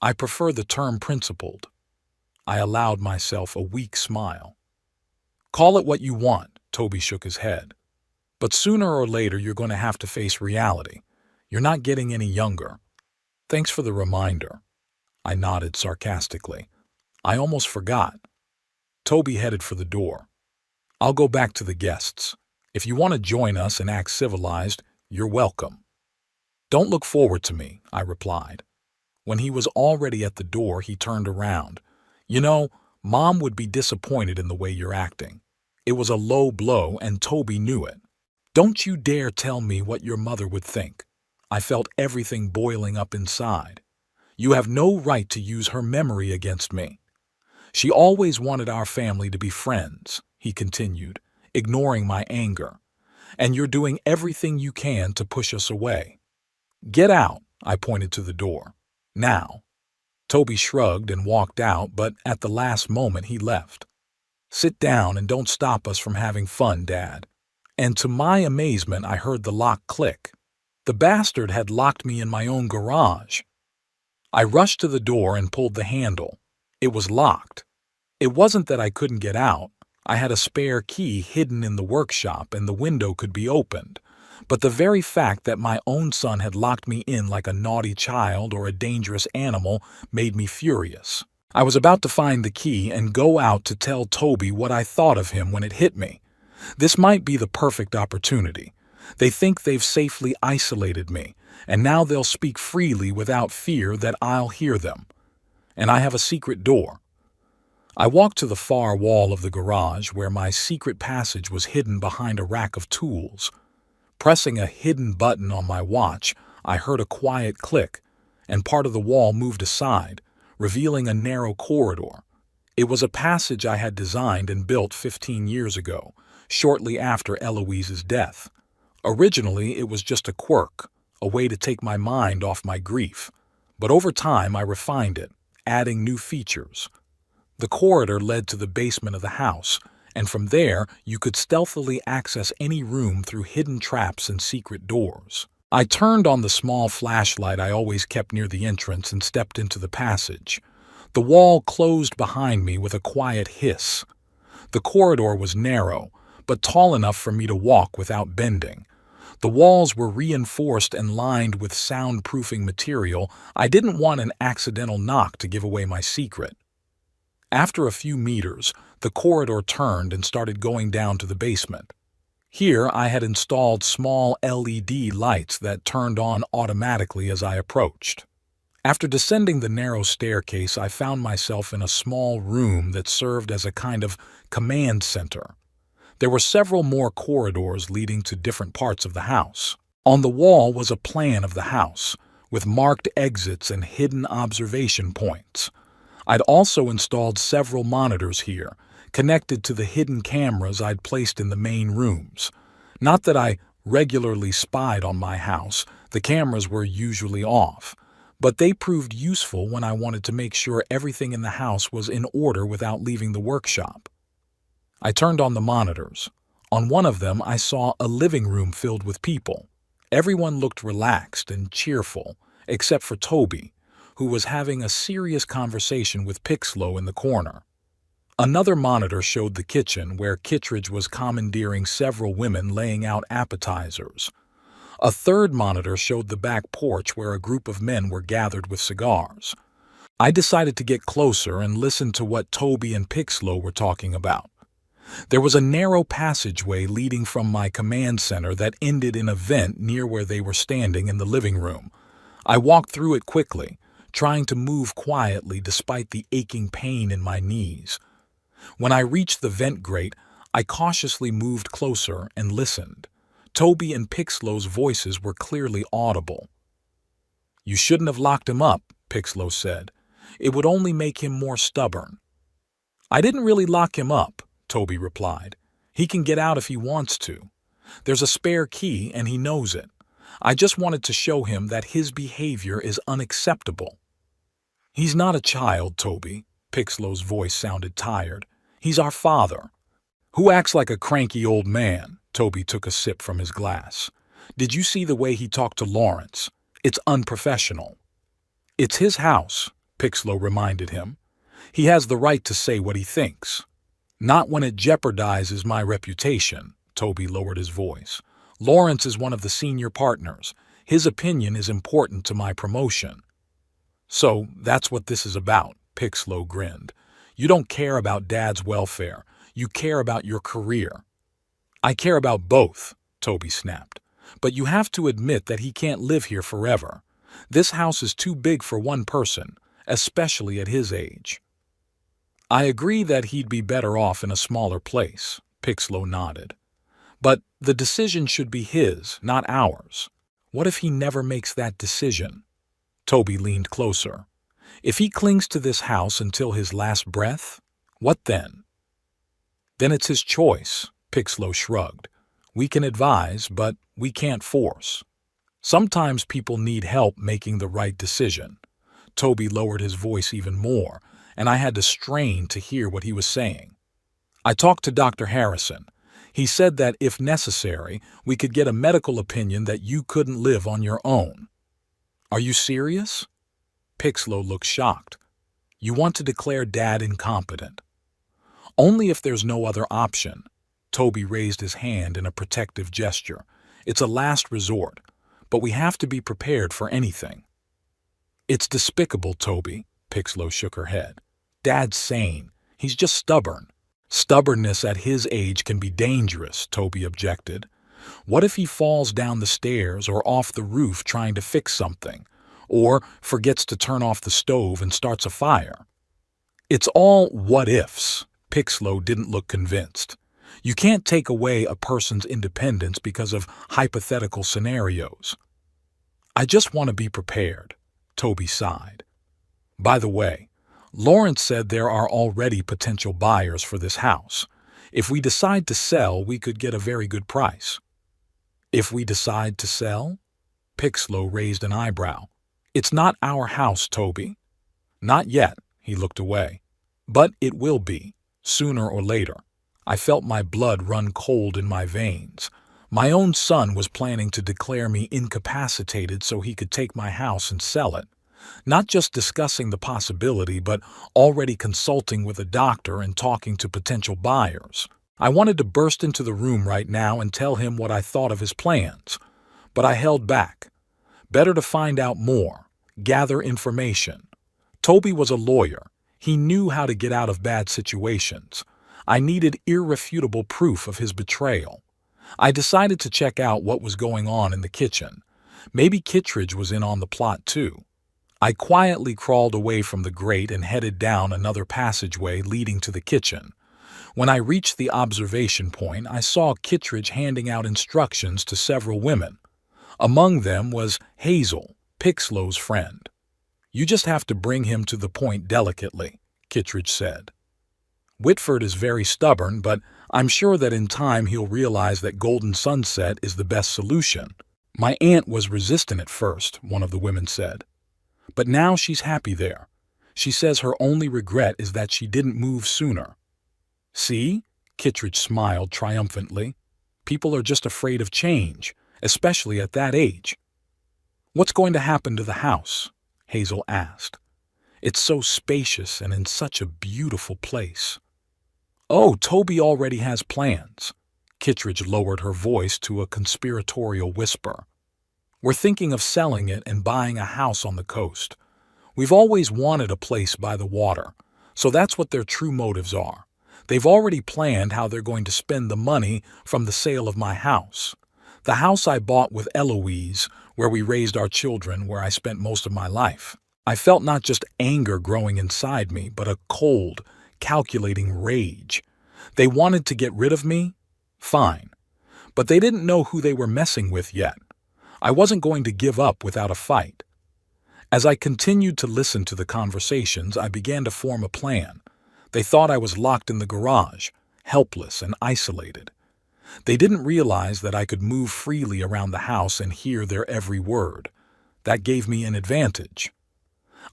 I prefer the term principled. I allowed myself a weak smile. Call it what you want, Toby shook his head. But sooner or later you're going to have to face reality. You're not getting any younger. Thanks for the reminder. I nodded sarcastically. I almost forgot. Toby headed for the door. I'll go back to the guests. If you want to join us and act civilized, you're welcome. Don't look forward to me, I replied. When he was already at the door, he turned around. You know, Mom would be disappointed in the way you're acting. It was a low blow, and Toby knew it. Don't you dare tell me what your mother would think. I felt everything boiling up inside. You have no right to use her memory against me. She always wanted our family to be friends, he continued, ignoring my anger. And you're doing everything you can to push us away. Get out, I pointed to the door. Now. Toby shrugged and walked out, but at the last moment he left. Sit down and don't stop us from having fun, Dad. And to my amazement, I heard the lock click. The bastard had locked me in my own garage. I rushed to the door and pulled the handle. It was locked. It wasn't that I couldn't get out. I had a spare key hidden in the workshop and the window could be opened. But the very fact that my own son had locked me in like a naughty child or a dangerous animal made me furious. I was about to find the key and go out to tell Toby what I thought of him when it hit me. This might be the perfect opportunity. They think they've safely isolated me, and now they'll speak freely without fear that I'll hear them. And I have a secret door. I walked to the far wall of the garage where my secret passage was hidden behind a rack of tools. Pressing a hidden button on my watch, I heard a quiet click, and part of the wall moved aside, revealing a narrow corridor. It was a passage I had designed and built 15 years ago, shortly after Eloise's death. Originally, it was just a quirk, a way to take my mind off my grief. But over time, I refined it, adding new features. The corridor led to the basement of the house, and from there, you could stealthily access any room through hidden traps and secret doors. I turned on the small flashlight I always kept near the entrance and stepped into the passage. The wall closed behind me with a quiet hiss. The corridor was narrow, but tall enough for me to walk without bending. The walls were reinforced and lined with soundproofing material. I didn't want an accidental knock to give away my secret. After a few meters, the corridor turned and started going down to the basement. Here I had installed small LED lights that turned on automatically as I approached. After descending the narrow staircase, I found myself in a small room that served as a kind of command center. There were several more corridors leading to different parts of the house. On the wall was a plan of the house, with marked exits and hidden observation points. I'd also installed several monitors here, connected to the hidden cameras I'd placed in the main rooms. Not that I regularly spied on my house, the cameras were usually off, but they proved useful when I wanted to make sure everything in the house was in order without leaving the workshop. I turned on the monitors. On one of them, I saw a living room filled with people. Everyone looked relaxed and cheerful, except for Toby, who was having a serious conversation with Pixlo in the corner. Another monitor showed the kitchen, where Kittredge was commandeering several women laying out appetizers. A third monitor showed the back porch, where a group of men were gathered with cigars. I decided to get closer and listen to what Toby and Pixlow were talking about. There was a narrow passageway leading from my command center that ended in a vent near where they were standing in the living room. I walked through it quickly, trying to move quietly despite the aching pain in my knees. When I reached the vent grate, I cautiously moved closer and listened. Toby and Pixlow's voices were clearly audible. "You shouldn't have locked him up," Pixlow said. "It would only make him more stubborn." "I didn't really lock him up," Toby replied. "He can get out if he wants to. There's a spare key and he knows it. I just wanted to show him that his behavior is unacceptable." "He's not a child, Toby." Pixlow's voice sounded tired. "He's our father." "Who acts like a cranky old man?" Toby took a sip from his glass. "Did you see the way he talked to Lawrence? It's unprofessional." "It's his house," Pixlow reminded him. "He has the right to say what he thinks." "Not when it jeopardizes my reputation," Toby lowered his voice. "Lawrence is one of the senior partners. His opinion is important to my promotion." "So that's what this is about," Pixlow grinned. "You don't care about Dad's welfare. You care about your career." "I care about both," Toby snapped. "But you have to admit that he can't live here forever. This house is too big for one person, especially at his age." "I agree that he'd be better off in a smaller place," Pixlow nodded. "But the decision should be his, not ours. What if he never makes that decision?" Toby leaned closer. "If he clings to this house until his last breath, what then?" "Then it's his choice," Pixlow shrugged. "We can advise, but we can't force. Sometimes people need help making the right decision." Toby lowered his voice even more, and I had to strain to hear what he was saying. "I talked to Dr. Harrison. He said that if necessary, we could get a medical opinion that you couldn't live on your own." "Are you serious?" Pixlow looked shocked. "You want to declare Dad incompetent?" "Only if there's no other option." Toby raised his hand in a protective gesture. "It's a last resort, but we have to be prepared for anything." "It's despicable, Toby," Pixlow shook her head. "Dad's sane. He's just stubborn." "Stubbornness at his age can be dangerous," Toby objected. "What if he falls down the stairs or off the roof trying to fix something, or forgets to turn off the stove and starts a fire?" "It's all what-ifs." Pixlow didn't look convinced. "You can't take away a person's independence because of hypothetical scenarios." "I just want to be prepared," Toby sighed. "By the way, Lawrence said there are already potential buyers for this house. If we decide to sell, we could get a very good price." "If we decide to sell?" Pixlow raised an eyebrow. "It's not our house, Toby." "Not yet," he looked away. "But it will be, sooner or later." I felt my blood run cold in my veins. My own son was planning to declare me incapacitated so he could take my house and sell it. Not just discussing the possibility, but already consulting with a doctor and talking to potential buyers. I wanted to burst into the room right now and tell him what I thought of his plans. But I held back. Better to find out more, gather information. Toby was a lawyer. He knew how to get out of bad situations. I needed irrefutable proof of his betrayal. I decided to check out what was going on in the kitchen. Maybe Kittredge was in on the plot too. I quietly crawled away from the grate and headed down another passageway leading to the kitchen. When I reached the observation point, I saw Kittredge handing out instructions to several women. Among them was Hazel, Pixlow's friend. "You just have to bring him to the point delicately," Kittredge said. "Whitford is very stubborn, but I'm sure that in time he'll realize that Golden Sunset is the best solution." "My aunt was resistant at first," one of the women said. "But now she's happy there. She says her only regret is that she didn't move sooner." "See?" Kittredge smiled triumphantly. "People are just afraid of change, especially at that age." "What's going to happen to the house?" Hazel asked. "It's so spacious and in such a beautiful place." Oh, Toby already has plans. Kittredge lowered her voice to a conspiratorial whisper. We're thinking of selling it and buying a house on the coast. We've always wanted a place by the water, so that's what their true motives are. They've already planned how they're going to spend the money from the sale of my house. The house I bought with Eloise, where we raised our children, where I spent most of my life. I felt not just anger growing inside me, but a cold, calculating rage. They wanted to get rid of me? Fine. But they didn't know who they were messing with yet. I wasn't going to give up without a fight. As I continued to listen to the conversations, I began to form a plan. They thought I was locked in the garage, helpless and isolated. They didn't realize that I could move freely around the house and hear their every word. That gave me an advantage.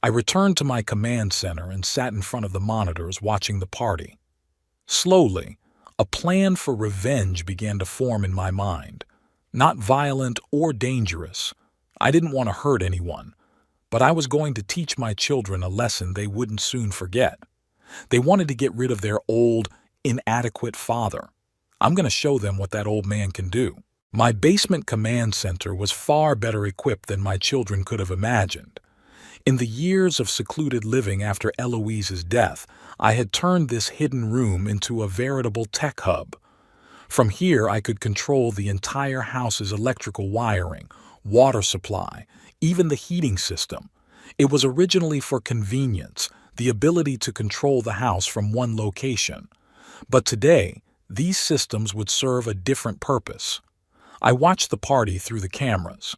I returned to my command center and sat in front of the monitors watching the party. Slowly, a plan for revenge began to form in my mind. Not violent or dangerous. I didn't want to hurt anyone. But I was going to teach my children a lesson they wouldn't soon forget. They wanted to get rid of their old, inadequate father. I'm going to show them what that old man can do. My basement command center was far better equipped than my children could have imagined. In the years of secluded living after Eloise's death, I had turned this hidden room into a veritable tech hub. From here, I could control the entire house's electrical wiring, water supply, even the heating system. It was originally for convenience, the ability to control the house from one location. But today, these systems would serve a different purpose. I watched the party through the cameras.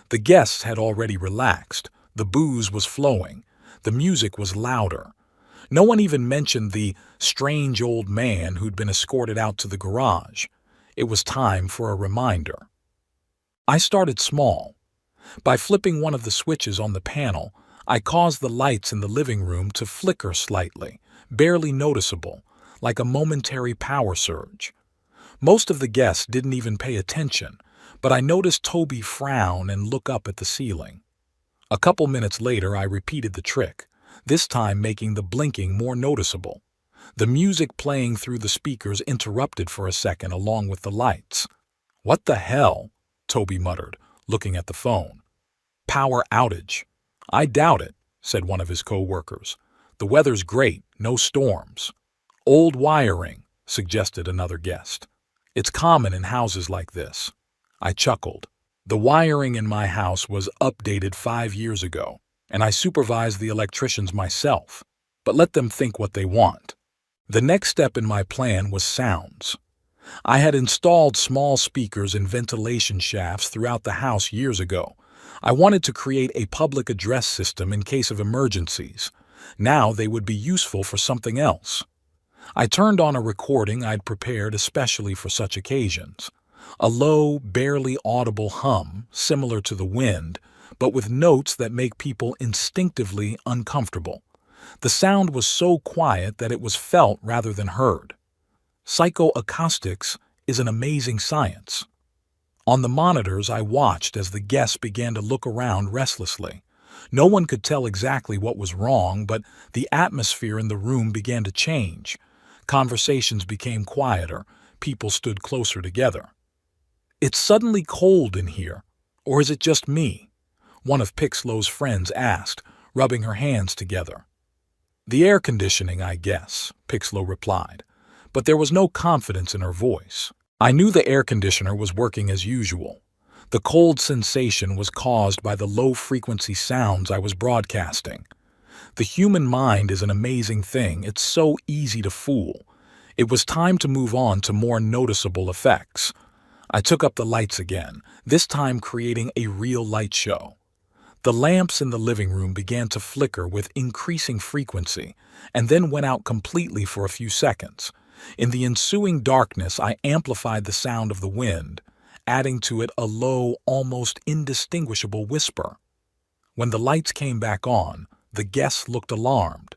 The guests had already relaxed. The booze was flowing. The music was louder. No one even mentioned the strange old man who'd been escorted out to the garage. It was time for a reminder. I started small. By flipping one of the switches on the panel, I caused the lights in the living room to flicker slightly, barely noticeable, like a momentary power surge. Most of the guests didn't even pay attention, but I noticed Toby frown and look up at the ceiling. A couple minutes later, I repeated the trick, this time making the blinking more noticeable. The music playing through the speakers interrupted for a second along with the lights. "What the hell?" Toby muttered, looking at the phone. "Power outage." "I doubt it," said one of his co-workers. "The weather's great, no storms." "Old wiring," suggested another guest. "It's common in houses like this." I chuckled. The wiring in my house was updated 5 years ago, and I supervised the electricians myself. But let them think what they want. The next step in my plan was sounds. I had installed small speakers and ventilation shafts throughout the house years ago. I wanted to create a public address system in case of emergencies. Now they would be useful for something else. I turned on a recording I'd prepared especially for such occasions. A low, barely audible hum, similar to the wind, but with notes that make people instinctively uncomfortable. The sound was so quiet that it was felt rather than heard. Psychoacoustics is an amazing science. On the monitors, I watched as the guests began to look around restlessly. No one could tell exactly what was wrong, but the atmosphere in the room began to change. Conversations became quieter. People stood closer together. "It's suddenly cold in here, or is it just me?" one of Pixlow's friends asked, rubbing her hands together. "The air conditioning, I guess," Pixlow replied, but there was no confidence in her voice. I knew the air conditioner was working as usual. The cold sensation was caused by the low-frequency sounds I was broadcasting. The human mind is an amazing thing. It's so easy to fool. It was time to move on to more noticeable effects. I took up the lights again, this time creating a real light show. The lamps in the living room began to flicker with increasing frequency, and then went out completely for a few seconds. In the ensuing darkness, I amplified the sound of the wind, adding to it a low, almost indistinguishable whisper. When the lights came back on, the guests looked alarmed.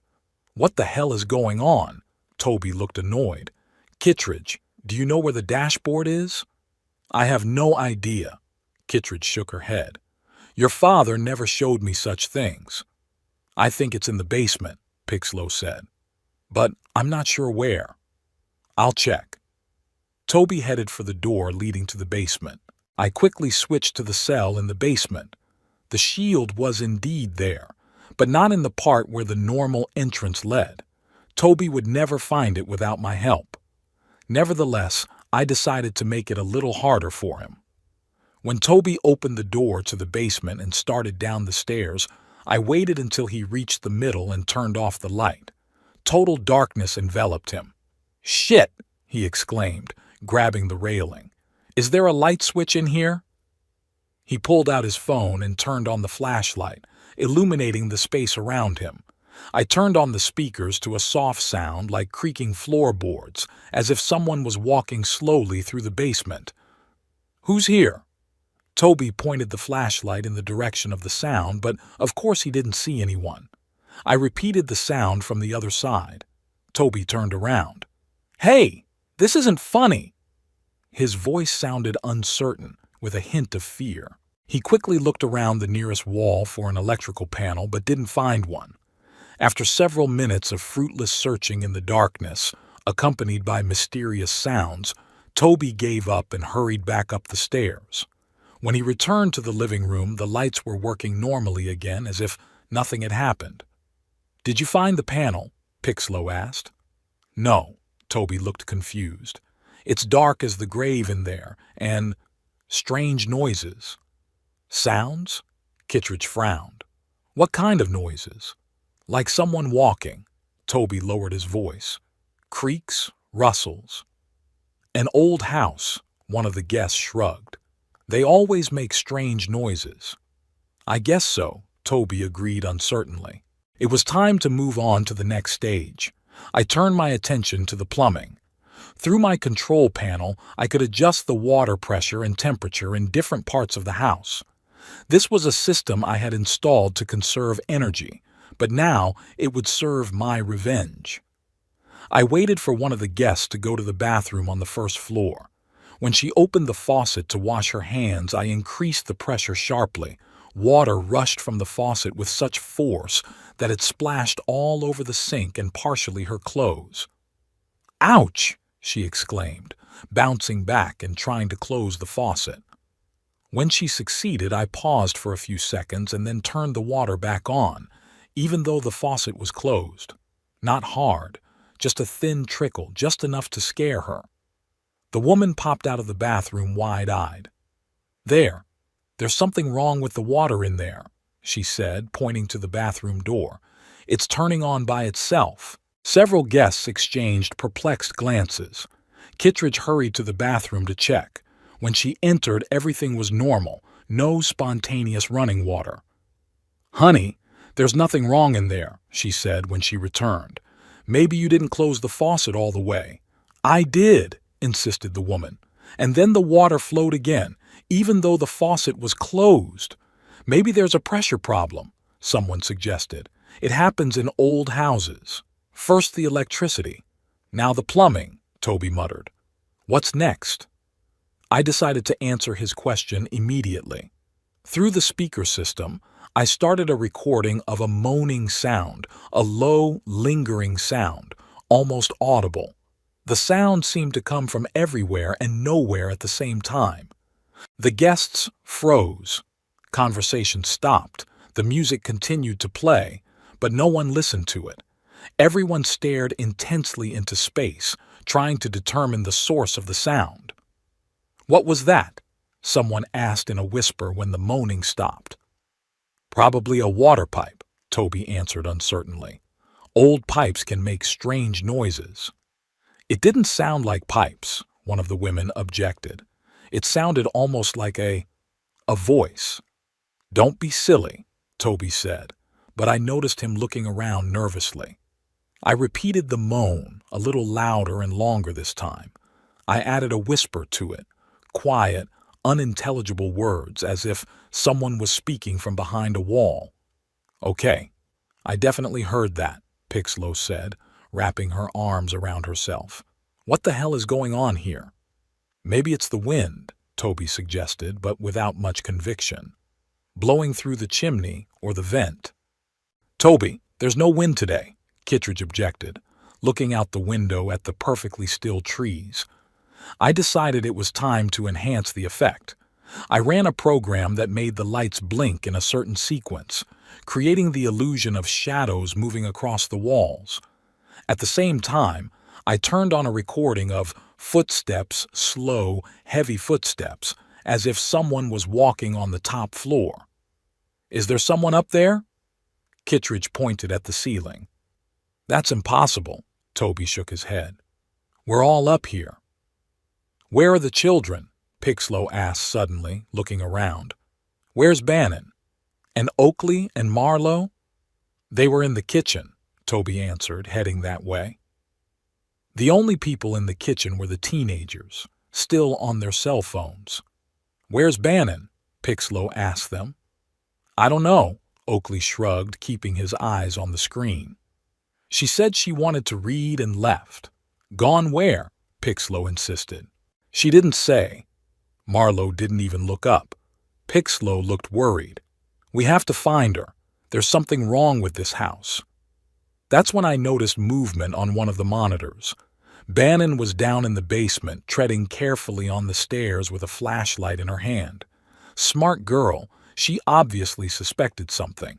"What the hell is going on?" Toby looked annoyed. "Kittredge, do you know where the dashboard is?" "I have no idea." Kittredge shook her head. "Your father never showed me such things." "I think it's in the basement," Pixlow said. "But I'm not sure where." I'll check. Toby headed for the door leading to the basement. I quickly switched to the cell in the basement. The shield was indeed there, but not in the part where the normal entrance led. Toby would never find it without my help. Nevertheless, I decided to make it a little harder for him. When Toby opened the door to the basement and started down the stairs, I waited until he reached the middle and turned off the light. Total darkness enveloped him. "Shit!" he exclaimed, grabbing the railing. "Is there a light switch in here?" He pulled out his phone and turned on the flashlight, illuminating the space around him. I turned on the speakers to a soft sound like creaking floorboards, as if someone was walking slowly through the basement. "Who's here?" Toby pointed the flashlight in the direction of the sound, but of course he didn't see anyone. I repeated the sound from the other side. Toby turned around. "Hey, this isn't funny." His voice sounded uncertain, with a hint of fear. He quickly looked around the nearest wall for an electrical panel, but didn't find one. After several minutes of fruitless searching in the darkness, accompanied by mysterious sounds, Toby gave up and hurried back up the stairs. When he returned to the living room, the lights were working normally again, as if nothing had happened. "Did you find the panel?" Pixlow asked. "No." Toby looked confused. "It's dark as the grave in there, and strange noises." "Sounds?" Kittredge frowned. "What kind of noises?" "Like someone walking." Toby lowered his voice. "Creaks, rustles." "An old house," one of the guests shrugged. "They always make strange noises." "I guess so," Toby agreed uncertainly. It was time to move on to the next stage. I turned my attention to the plumbing. Through my control panel, I could adjust the water pressure and temperature in different parts of the house. This was a system I had installed to conserve energy, but now it would serve my revenge. I waited for one of the guests to go to the bathroom on the first floor. When she opened the faucet to wash her hands, I increased the pressure sharply. Water rushed from the faucet with such force that it splashed all over the sink and partially her clothes. "Ouch!" she exclaimed, bouncing back and trying to close the faucet. When she succeeded, I paused for a few seconds and then turned the water back on, even though the faucet was closed. Not hard, just a thin trickle, just enough to scare her. The woman popped out of the bathroom wide-eyed. There's something wrong with the water in there," she said, pointing to the bathroom door. "It's turning on by itself." Several guests exchanged perplexed glances. Kittredge hurried to the bathroom to check. When she entered, everything was normal, no spontaneous running water. "Honey, there's nothing wrong in there," she said when she returned. "Maybe you didn't close the faucet all the way." "I did," insisted the woman. "And then the water flowed again, even though the faucet was closed." "Maybe there's a pressure problem," someone suggested. "It happens in old houses." "First the electricity, now the plumbing," Toby muttered. "What's next?" I decided to answer his question immediately. Through the speaker system, I started a recording of a moaning sound, a low, lingering sound, almost audible. The sound seemed to come from everywhere and nowhere at the same time. The guests froze. Conversation stopped. The music continued to play, but no one listened to it. Everyone stared intensely into space, trying to determine the source of the sound. "What was that?" someone asked in a whisper when the moaning stopped. "Probably a water pipe," Toby answered uncertainly. "Old pipes can make strange noises." "It didn't sound like pipes," one of the women objected. "It sounded almost like a voice." "Don't be silly," Toby said, but I noticed him looking around nervously. I repeated the moan, a little louder and longer this time. I added a whisper to it, quiet, unintelligible words, as if someone was speaking from behind a wall. "Okay, I definitely heard that," Pixlow said, wrapping her arms around herself. "What the hell is going on here?" "Maybe it's the wind," Toby suggested, but without much conviction. "Blowing through the chimney or the vent." "Toby, there's no wind today," Kittredge objected. looking out the window at the perfectly still trees. I decided it was time to enhance the effect. I ran a program that made the lights blink in a certain sequence, creating the illusion of shadows moving across the walls. At the same time, I turned on a recording of footsteps, slow, heavy footsteps, as if someone was walking on the top floor. "Is there someone up there?" Kittredge pointed at the ceiling. "That's impossible," Toby shook his head. "We're all up here." "Where are the children?" Pixlow asked suddenly, looking around. "Where's Bannon? And Oakley and Marlowe?" "They were in the kitchen," Toby answered, heading that way. The only people in the kitchen were the teenagers, still on their cell phones. "Where's Bannon?" Pixlow asked them. "I don't know," Oakley shrugged, keeping his eyes on the screen. "She said she wanted to read and left." "Gone where?" Pixlow insisted. "She didn't say." Marlowe didn't even look up. Pixlow looked worried. "We have to find her. There's something wrong with this house." That's when I noticed movement on one of the monitors. Bannon was down in the basement, treading carefully on the stairs with a flashlight in her hand. Smart girl, she obviously suspected something.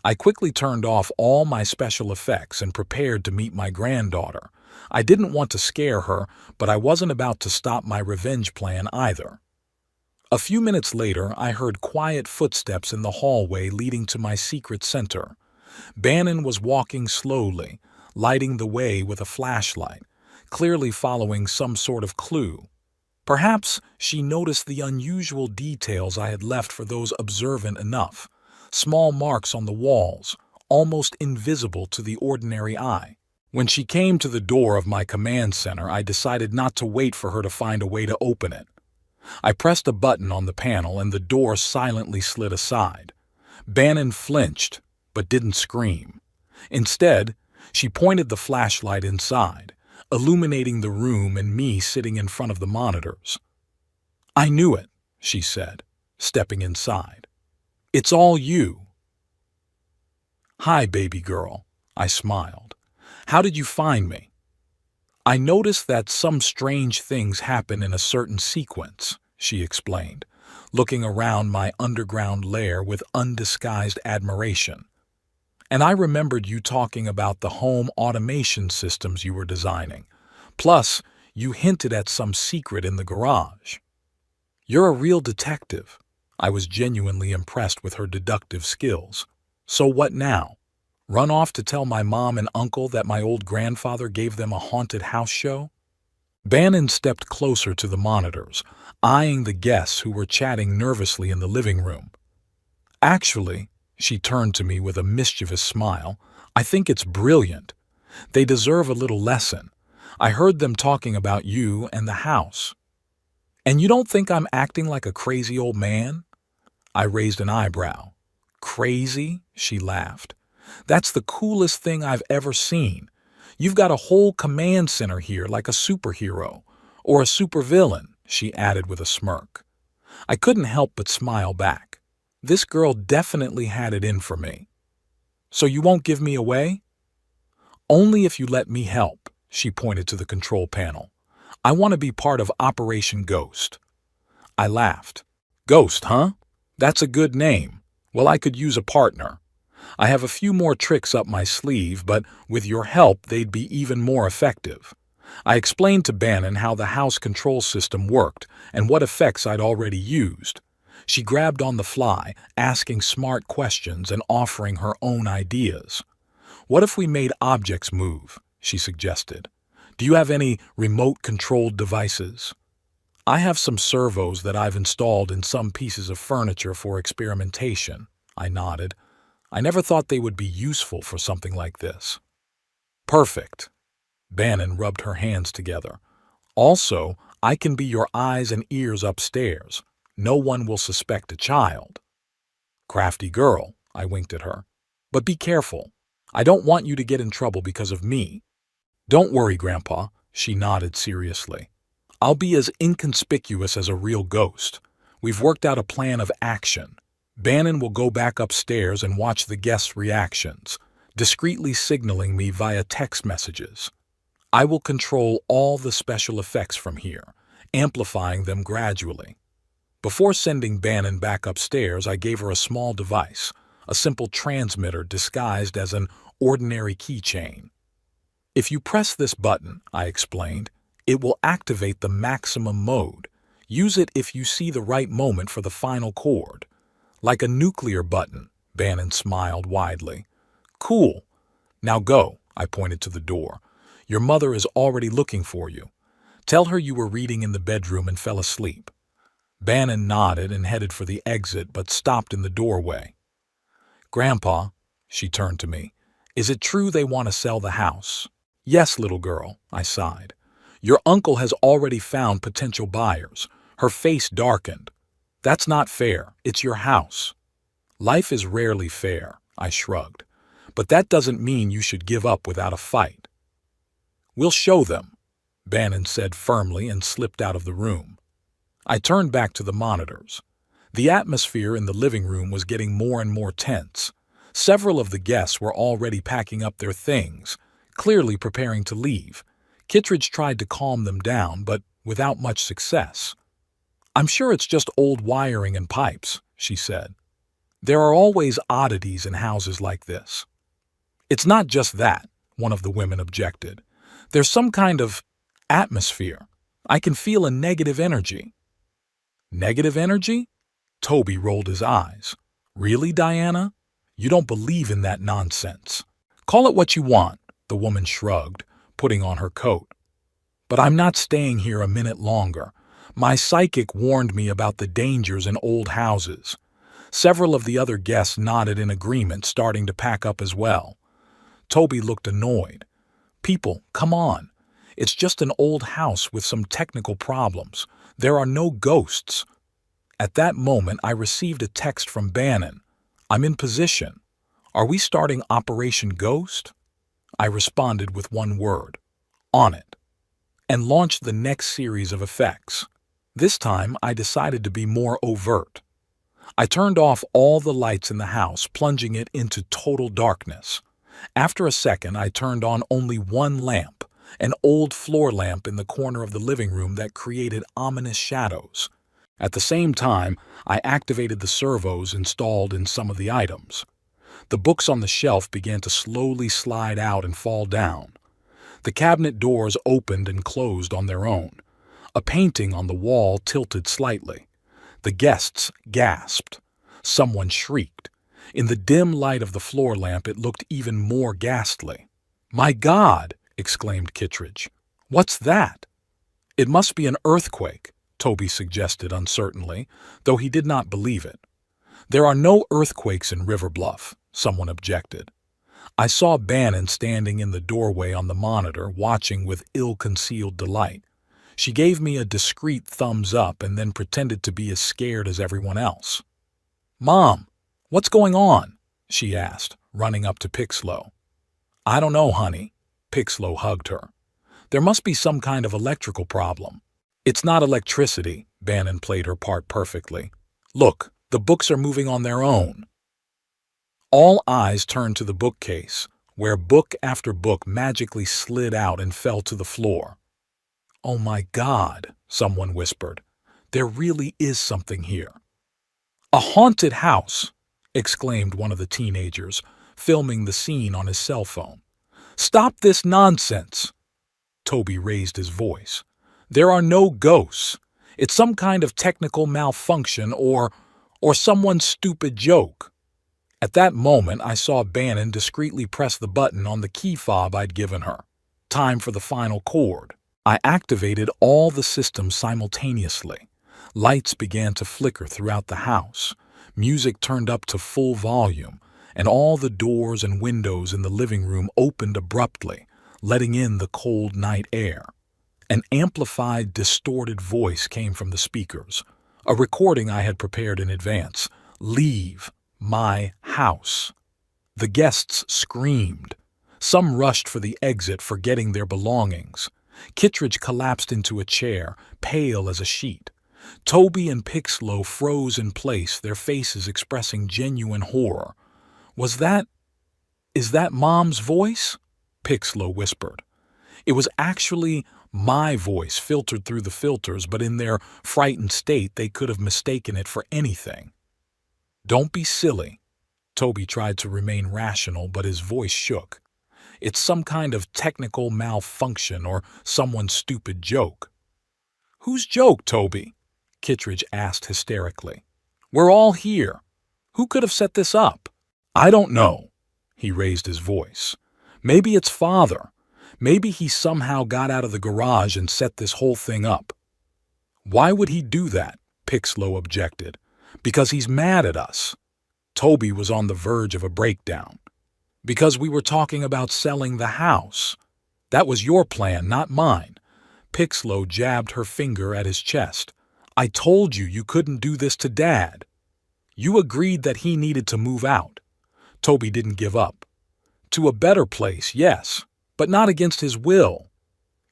I quickly turned off all my special effects and prepared to meet my granddaughter. I didn't want to scare her, but I wasn't about to stop my revenge plan either. A few minutes later, I heard quiet footsteps in the hallway leading to my secret center. Bannon was walking slowly, lighting the way with a flashlight, clearly following some sort of clue. Perhaps she noticed the unusual details I had left for those observant enough. Small marks on the walls, almost invisible to the ordinary eye. When she came to the door of my command center, I decided not to wait for her to find a way to open it. I pressed a button on the panel and the door silently slid aside. Bannon flinched, but didn't scream. Instead, she pointed the flashlight inside, illuminating the room and me sitting in front of the monitors. "I knew it," she said, stepping inside. "It's all you." "Hi, baby girl," I smiled. "How did you find me?" "I noticed that some strange things happen in a certain sequence," she explained, looking around my underground lair with undisguised admiration. "And I remembered you talking about the home automation systems you were designing. Plus, you hinted at some secret in the garage." "You're a real detective." I was genuinely impressed with her deductive skills. "So what now? Run off to tell my mom and uncle that my old grandfather gave them a haunted house show?" Bannon stepped closer to the monitors, eyeing the guests who were chatting nervously in the living room. "Actually," she turned to me with a mischievous smile, "I think it's brilliant. They deserve a little lesson. I heard them talking about you and the house." "And you don't think I'm acting like a crazy old man?" I raised an eyebrow. "Crazy?" she laughed. "That's the coolest thing I've ever seen. You've got a whole command center here like a superhero. Or a supervillain," she added with a smirk. I couldn't help but smile back. This girl definitely had it in for me. "So you won't give me away?" "Only if you let me help," she pointed to the control panel. "I want to be part of Operation Ghost." I laughed. "Ghost, huh? That's a good name. Well, I could use a partner. I have a few more tricks up my sleeve, but with your help they'd be even more effective." I explained to Bannon how the house control system worked and what effects I'd already used. She grabbed on the fly, asking smart questions and offering her own ideas. "What if we made objects move?" she suggested. "Do you have any remote-controlled devices?" "I have some servos that I've installed in some pieces of furniture for experimentation," I nodded. "I never thought they would be useful for something like this." "Perfect." Bannon rubbed her hands together. "Also, I can be your eyes and ears upstairs. No one will suspect a child." "Crafty girl," I winked at her. "But be careful. I don't want you to get in trouble because of me." "Don't worry, Grandpa," she nodded seriously. "I'll be as inconspicuous as a real ghost. We've worked out a plan of action. Bannon will go back upstairs and watch the guests' reactions. discreetly signaling me via text messages. I will control all the special effects from here, amplifying them gradually. Before sending Bannon back upstairs, I gave her a small device, a simple transmitter disguised as an ordinary keychain. If you press this button, I explained, it will activate the maximum mode. Use it if you see the right moment for the final chord. Like a nuclear button, Bannon smiled widely. Cool. Now go, I pointed to the door. Your mother is already looking for you. Tell her you were reading in the bedroom and fell asleep. Bannon nodded and headed for the exit, but stopped in the doorway. Grandpa, she turned to me, is it true they want to sell the house? Yes, little girl, I sighed. Your uncle has already found potential buyers. Her face darkened. That's not fair. It's your house. Life is rarely fair, I shrugged. But that doesn't mean you should give up without a fight. We'll show them, Bannon said firmly and slipped out of the room. I turned back to the monitors. The atmosphere in the living room was getting more and more tense. Several of the guests were already packing up their things, clearly preparing to leave. Kittredge tried to calm them down, but without much success. I'm sure it's just old wiring and pipes, she said. There are always oddities in houses like this. It's not just that, one of the women objected. There's some kind of atmosphere. I can feel a negative energy. Negative energy? Toby rolled his eyes. Really, Diana? You don't believe in that nonsense. Call it what you want, the woman shrugged, putting on her coat. But I'm not staying here a minute longer. My psychic warned me about the dangers in old houses. Several of the other guests nodded in agreement, starting to pack up as well. Toby looked annoyed. People, come on. It's just an old house with some technical problems. There are no ghosts. At that moment, I received a text from Bannon. I'm in position. Are we starting Operation Ghost? I responded with one word. On it. And launched the next series of effects. This time, I decided to be more overt. I turned off all the lights in the house, plunging it into total darkness. After a second, I turned on only one lamp, an old floor lamp in the corner of the living room that created ominous shadows. At the same time, I activated the servos installed in some of the items. The books on the shelf began to slowly slide out and fall down. The cabinet doors opened and closed on their own. A painting on the wall tilted slightly. The guests gasped. Someone shrieked. In the dim light of the floor lamp, it looked even more ghastly. My God! Exclaimed Kittredge. What's that? It must be an earthquake, Toby suggested uncertainly, though he did not believe it. There are no earthquakes in River Bluff, someone objected. I saw Bannon standing in the doorway on the monitor, watching with ill-concealed delight. She gave me a discreet thumbs up and then pretended to be as scared as everyone else. Mom, what's going on? She asked, running up to Pixlow. I don't know, honey. Pixlow hugged her. There must be some kind of electrical problem. It's not electricity, Bannon played her part perfectly. Look, the books are moving on their own. All eyes turned to the bookcase, where book after book magically slid out and fell to the floor. Oh my God, someone whispered. There really is something here. A haunted house, exclaimed one of the teenagers, filming the scene on his cell phone. Stop this nonsense. Toby raised his voice. There are no ghosts. It's some kind of technical malfunction or someone's stupid joke. At that moment, I saw Bannon discreetly press the button on the key fob I'd given her. Time for the final chord. I activated all the systems simultaneously. Lights began to flicker throughout the house. Music turned up to full volume, and all the doors and windows in the living room opened abruptly, letting in the cold night air. An amplified, distorted voice came from the speakers, a recording I had prepared in advance. Leave my house. The guests screamed. Some rushed for the exit, forgetting their belongings. Kittredge collapsed into a chair, pale as a sheet. Toby and Pixlow froze in place, their faces expressing genuine horror. Is Is that Mom's voice? Pixlow whispered. It was actually my voice filtered through the filters, but in their frightened state they could have mistaken it for anything. Don't be silly. Toby tried to remain rational, but his voice shook. It's some kind of technical malfunction or someone's stupid joke. Whose joke, Toby? Kittredge asked hysterically. We're all here. Who could have set this up? I don't know. He raised his voice. Maybe it's Father. Maybe he somehow got out of the garage and set this whole thing up. Why would he do that? Pixlow objected. Because he's mad at us. Toby was on the verge of a breakdown. Because we were talking about selling the house. That was your plan, not mine. Pixlow jabbed her finger at his chest. I told you you couldn't do this to Dad. You agreed that he needed to move out. Toby didn't give up. To a better place, yes, but not against his will.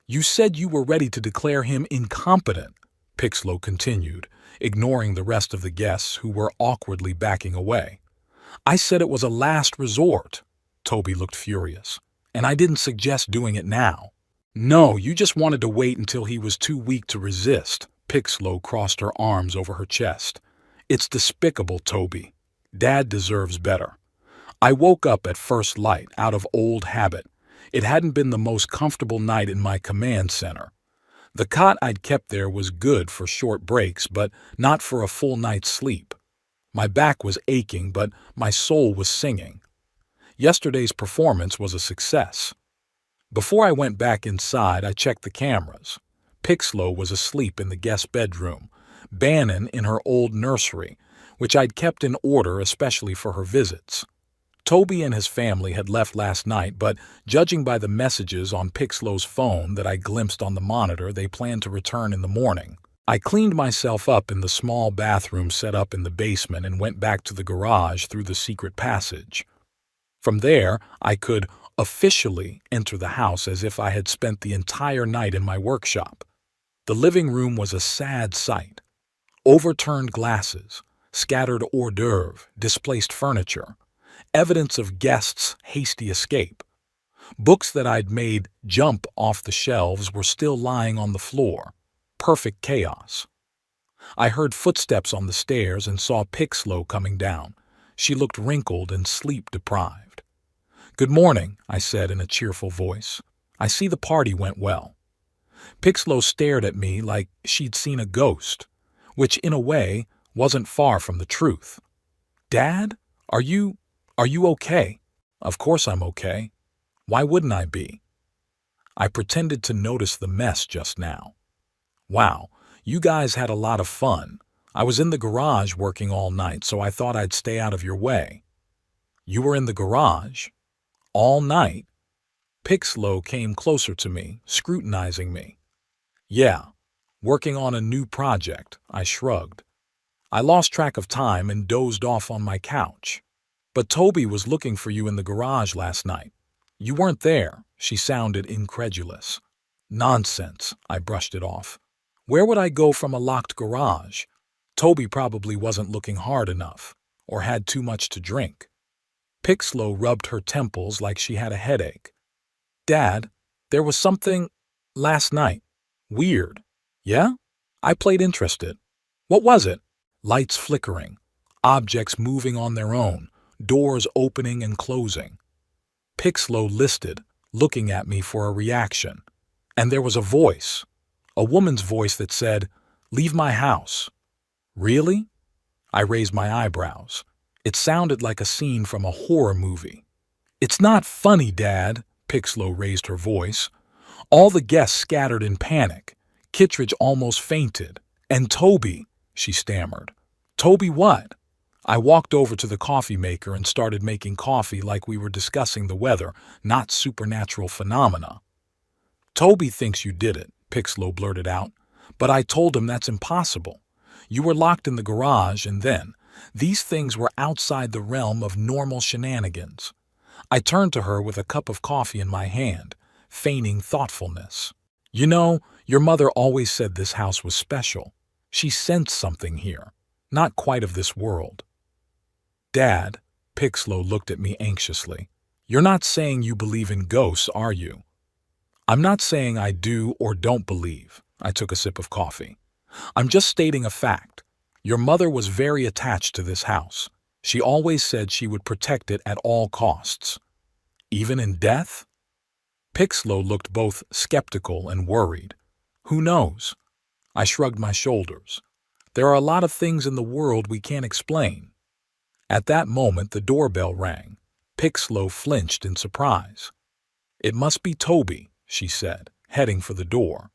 You said you were ready to declare him incompetent, Pixlow continued, ignoring the rest of the guests who were awkwardly backing away. I said it was a last resort. Toby looked furious. And I didn't suggest doing it now. No, you just wanted to wait until he was too weak to resist. Pixlow crossed her arms over her chest. It's despicable, Toby. Dad deserves better. I woke up at first light, out of old habit. It hadn't been the most comfortable night in my command center. The cot I'd kept there was good for short breaks, but not for a full night's sleep. My back was aching, but my soul was singing. Yesterday's performance was a success. Before I went back inside, I checked the cameras. Pixlow was asleep in the guest bedroom, Bannon in her old nursery, which I'd kept in order especially for her visits. Toby and his family had left last night, but judging by the messages on Pixlow's phone that I glimpsed on the monitor, they planned to return in the morning. I cleaned myself up in the small bathroom set up in the basement and went back to the garage through the secret passage. From there, I could officially enter the house as if I had spent the entire night in my workshop. The living room was a sad sight. Overturned glasses, scattered hors d'oeuvre, displaced furniture, evidence of guests' hasty escape. Books that I'd made jump off the shelves were still lying on the floor. Perfect chaos. I heard footsteps on the stairs and saw Pixlow coming down. She looked wrinkled and sleep-deprived. Good morning, I said in a cheerful voice. I see the party went well. Pixlow stared at me like she'd seen a ghost, which in a way wasn't far from the truth. Dad, are you okay? Of course I'm okay. Why wouldn't I be? I pretended to notice the mess just now. Wow, you guys had a lot of fun. I was in the garage working all night, so I thought I'd stay out of your way. You were in the garage? All night? Pixlow came closer to me, scrutinizing me. Yeah, working on a new project, I shrugged. I lost track of time and dozed off on my couch. But Toby was looking for you in the garage last night. You weren't there, she sounded incredulous. Nonsense, I brushed it off. Where would I go from a locked garage? Toby probably wasn't looking hard enough, or had too much to drink. Pixlow rubbed her temples like she had a headache. Dad, there was something last night. Weird. Yeah? I played interested. What was it? Lights flickering, objects moving on their own, doors opening and closing. Pixlow listed, looking at me for a reaction. And there was a voice, a woman's voice that said, "Leave my house." Really? I raised my eyebrows. It sounded like a scene from a horror movie. It's not funny, Dad, Pixlow raised her voice. All the guests scattered in panic. Kittredge almost fainted. And Toby, she stammered. Toby what? I walked over to the coffee maker and started making coffee like we were discussing the weather, not supernatural phenomena. Toby thinks you did it, Pixlow blurted out. But I told him that's impossible. You were locked in the garage, and then these things were outside the realm of normal shenanigans. I turned to her with a cup of coffee in my hand, feigning thoughtfulness. You know, your mother always said this house was special. She sensed something here, not quite of this world. Dad, Pixlow looked at me anxiously. You're not saying you believe in ghosts, are you? I'm not saying I do or don't believe. I took a sip of coffee. I'm just stating a fact. Your mother was very attached to this house. She always said she would protect it at all costs. Even in death? Pixlow looked both skeptical and worried. Who knows? I shrugged my shoulders. There are a lot of things in the world we can't explain. At that moment, the doorbell rang. Pixlow flinched in surprise. It must be Toby, she said, heading for the door.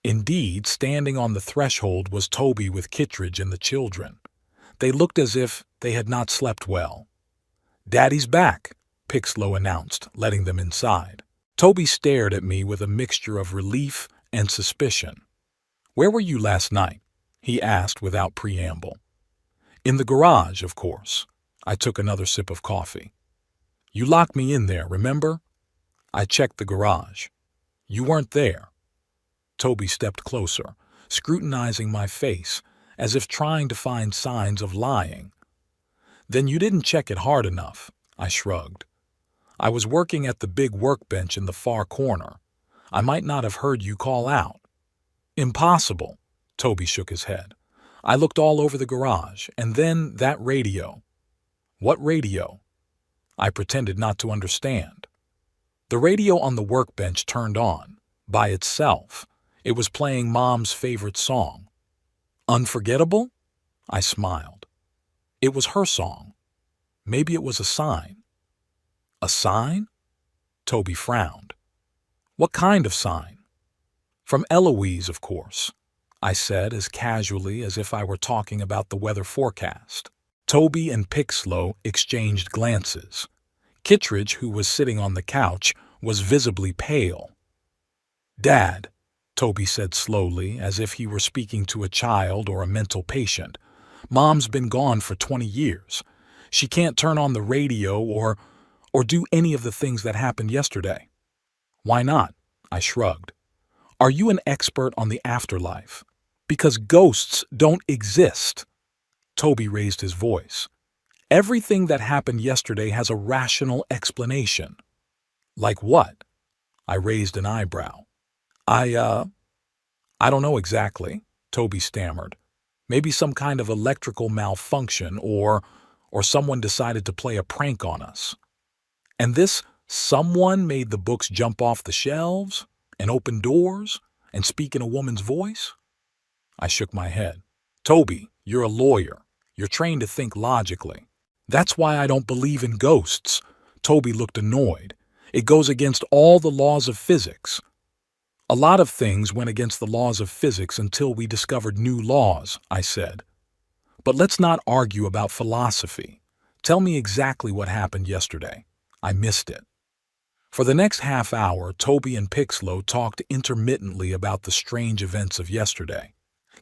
Indeed, standing on the threshold was Toby with Kittredge and the children. They looked as if they had not slept well. "Daddy's back," Pixlow announced, letting them inside. Toby stared at me with a mixture of relief and suspicion. "Where were you last night?" he asked without preamble. "In the garage, of course." I took another sip of coffee. "You locked me in there, remember?" I checked the garage. "You weren't there." Toby stepped closer, scrutinizing my face, as if trying to find signs of lying. "Then you didn't check it hard enough," I shrugged. "I was working at the big workbench in the far corner. I might not have heard you call out." "Impossible," Toby shook his head. "I looked all over the garage, and then that radio." "What radio?" I pretended not to understand. The radio on the workbench turned on, by itself. It was playing Mom's favorite song. "Unforgettable?" I smiled. It was her song. Maybe it was a sign. "A sign?" Toby frowned. "What kind of sign?" "From Eloise, of course," I said as casually as if I were talking about the weather forecast. Toby and Pixlow exchanged glances. Kittredge, who was sitting on the couch, was visibly pale. "Dad," Toby said slowly, as if he were speaking to a child or a mental patient, "Mom's been gone for 20 years. She can't turn on the radio or do any of the things that happened yesterday." "Why not?" I shrugged. "Are you an expert on the afterlife?" "Because ghosts don't exist." Toby raised his voice. "Everything that happened yesterday has a rational explanation." "Like what?" I raised an eyebrow. I don't know exactly," Toby stammered. "Maybe some kind of electrical malfunction or someone decided to play a prank on us. And this someone made the books jump off the shelves and open doors and speak in a woman's voice?" I shook my head. "Toby, you're a lawyer. You're trained to think logically." "That's why I don't believe in ghosts." Toby looked annoyed. "It goes against all the laws of physics." "A lot of things went against the laws of physics until we discovered new laws," I said. "But let's not argue about philosophy. Tell me exactly what happened yesterday. I missed it." For the next half hour, Toby and Pixlow talked intermittently about the strange events of yesterday.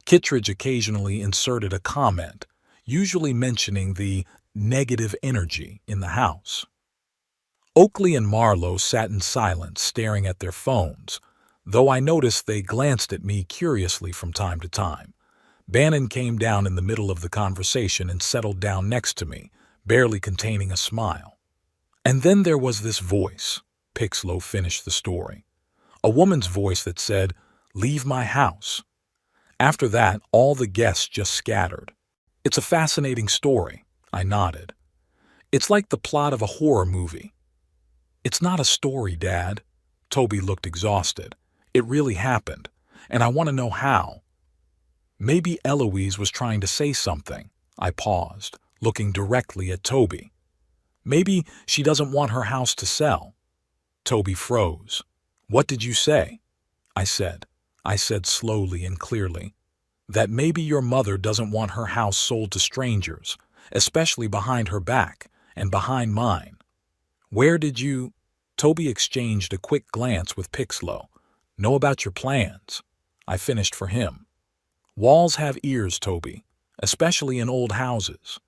Kittredge occasionally inserted a comment, usually mentioning the negative energy in the house. Oakley and Marlowe sat in silence, staring at their phones, though I noticed they glanced at me curiously from time to time. Bannon came down in the middle of the conversation and settled down next to me, barely containing a smile. "And then there was this voice," Pixlow finished the story. "A woman's voice that said, 'Leave my house.' After that, all the guests just scattered." "It's a fascinating story," I nodded. "It's like the plot of a horror movie." "It's not a story, Dad." Toby looked exhausted. "It really happened, and I want to know how." "Maybe Eloise was trying to say something." I paused, looking directly at Toby. "Maybe she doesn't want her house to sell." Toby froze. "What did you say?" I said slowly and clearly, "that maybe your mother doesn't want her house sold to strangers, especially behind her back and behind mine." "Where did you—" Toby exchanged a quick glance with Pixlow. "Know about your plans." I finished for him. "Walls have ears, Toby, especially in old houses."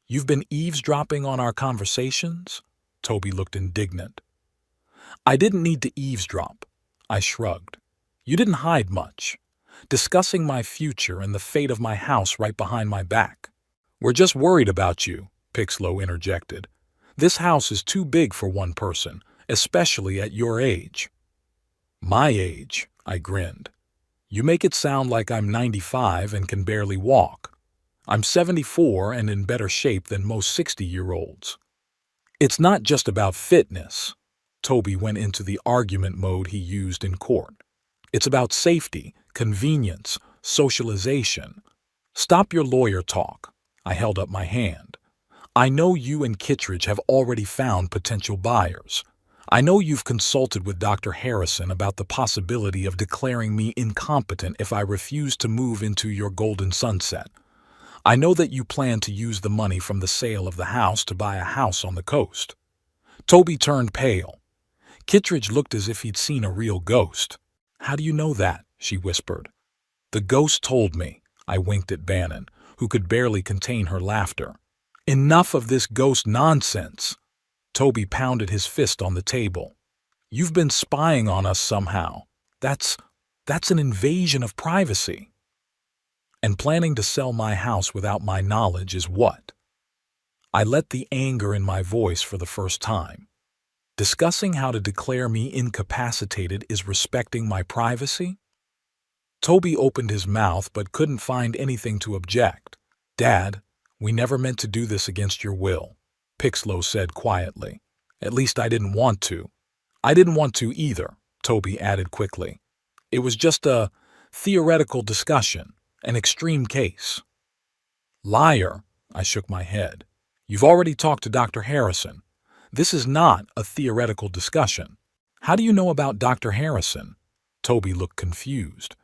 "You've been eavesdropping on our conversations?" Toby looked indignant. "I didn't need to eavesdrop." I shrugged. "You didn't hide much. Discussing my future and the fate of my house right behind my back." "We're just worried about you," Pixlow interjected. This house is too big for one person, especially at your age." "My age," I grinned. "You make it sound like I'm 95 and can barely walk. I'm 74 and in better shape than most 60-year-olds. It's not just about fitness." Toby went into the argument mode he used in court. "It's about safety, convenience, socialization. Stop your lawyer talk." I held up my hand. "I know you and Kittredge have already found potential buyers. I know you've consulted with Dr. Harrison about the possibility of declaring me incompetent if I refuse to move into your golden sunset. I know that you plan to use the money from the sale of the house to buy a house on the coast." Toby turned pale. Kittredge looked as if he'd seen a real ghost. "How do you know that?" she whispered. "The ghost told me." I winked at Bannon, who could barely contain her laughter. "Enough of this ghost nonsense." Toby pounded his fist on the table. "You've been spying on us somehow. That's an invasion of privacy. And planning to sell my house without my knowledge is what?" I let the anger in my voice for the first time. "Discussing how to declare me incapacitated is respecting my privacy?" Toby opened his mouth but couldn't find anything to object. "Dad, we never meant to do this against your will," Pixlow said quietly. "At least I didn't want to." "I didn't want to either," Toby added quickly. "It was just a theoretical discussion, an extreme case." "Liar," I shook my head. "You've already talked to Dr. Harrison. This is not a theoretical discussion." "How do you know about Dr. Harrison?" Toby looked confused.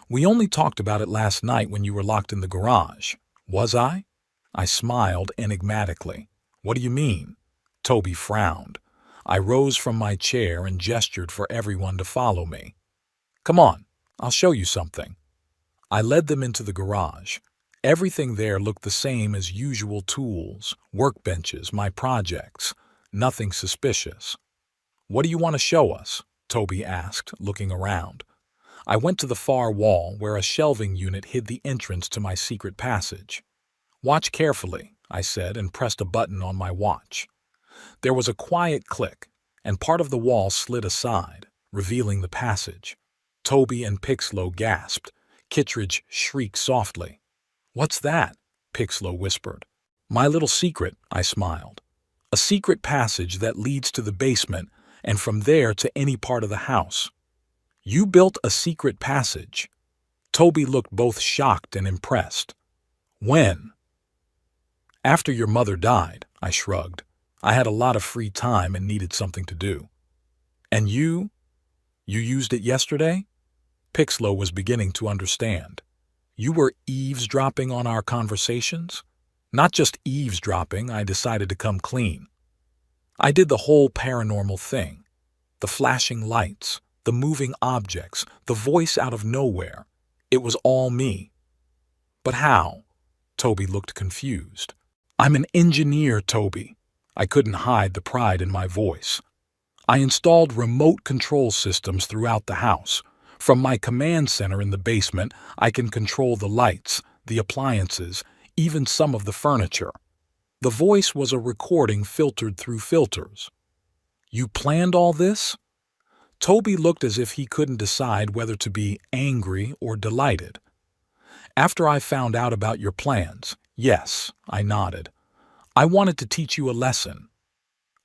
"We only talked about it last night when you were locked in the garage." "Was I?" I smiled enigmatically. "What do you mean?" Toby frowned. I rose from my chair and gestured for everyone to follow me. "Come on, I'll show you something." I led them into the garage. Everything there looked the same as usual: tools, workbenches, my projects. Nothing suspicious. "What do you want to show us?" Toby asked, looking around. I went to the far wall where a shelving unit hid the entrance to my secret passage. "Watch carefully," I said, and pressed a button on my watch. There was a quiet click, and part of the wall slid aside, revealing the passage. Toby and Pixlow gasped. Kittredge shrieked softly. "What's that?" Pixlow whispered. "My little secret," I smiled. "A secret passage that leads to the basement, and from there to any part of the house." "You built a secret passage?" Toby looked both shocked and impressed. "When?" "After your mother died," I shrugged. "I had a lot of free time and needed something to do." "And you used it yesterday?" Pixlow was beginning to understand. "You were eavesdropping on our conversations?" "Not just eavesdropping, I decided to come clean. I did the whole paranormal thing. The flashing lights, the moving objects, the voice out of nowhere. It was all me." "But how?" Toby looked confused. "I'm an engineer, Toby." I couldn't hide the pride in my voice. "I installed remote control systems throughout the house. From my command center in the basement, I can control the lights, the appliances, even some of the furniture." The voice was a recording filtered through filters. "You planned all this?" Toby looked as if he couldn't decide whether to be angry or delighted. "After I found out about your plans, yes," I nodded. "I wanted to teach you a lesson.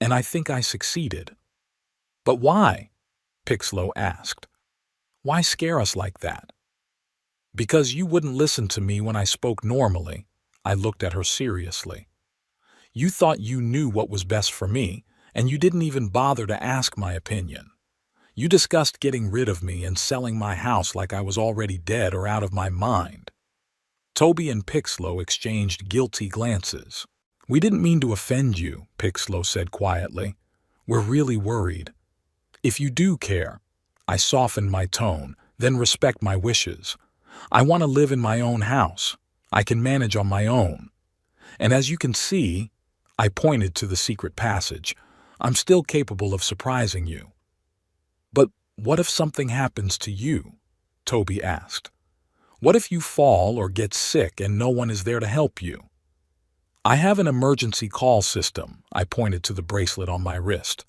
And I think I succeeded." "But why?" Pixlow asked. "Why scare us like that?" "Because you wouldn't listen to me when I spoke normally." I looked at her seriously. "You thought you knew what was best for me, and you didn't even bother to ask my opinion. You discussed getting rid of me and selling my house like I was already dead or out of my mind." Toby and Pixlow exchanged guilty glances. "We didn't mean to offend you," Pixlow said quietly. "We're really worried. If you do care," I softened my tone, "then respect my wishes. I want to live in my own house. I can manage on my own. And as you can see," I pointed to the secret passage, "I'm still capable of surprising you." "But what if something happens to you?" Toby asked. "What if you fall or get sick and no one is there to help you?" I have an emergency call system. I pointed to the bracelet on my wrist.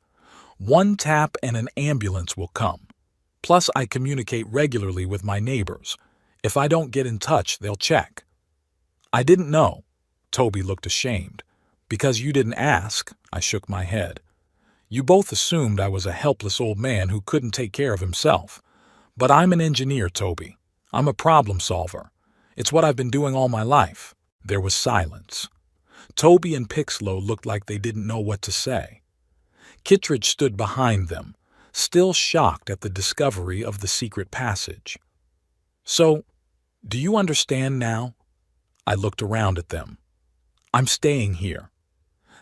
One tap and an ambulance will come. Plus, I communicate regularly with my neighbors. If I don't get in touch, they'll check. I didn't know. Toby looked ashamed. Because you didn't ask, I shook my head. You both assumed I was a helpless old man who couldn't take care of himself. But I'm an engineer, Toby. I'm a problem solver. It's what I've been doing all my life. There was silence. Toby and Pixlow looked like they didn't know what to say. Kittredge stood behind them, still shocked at the discovery of the secret passage. So, do you understand now? I looked around at them. I'm staying here.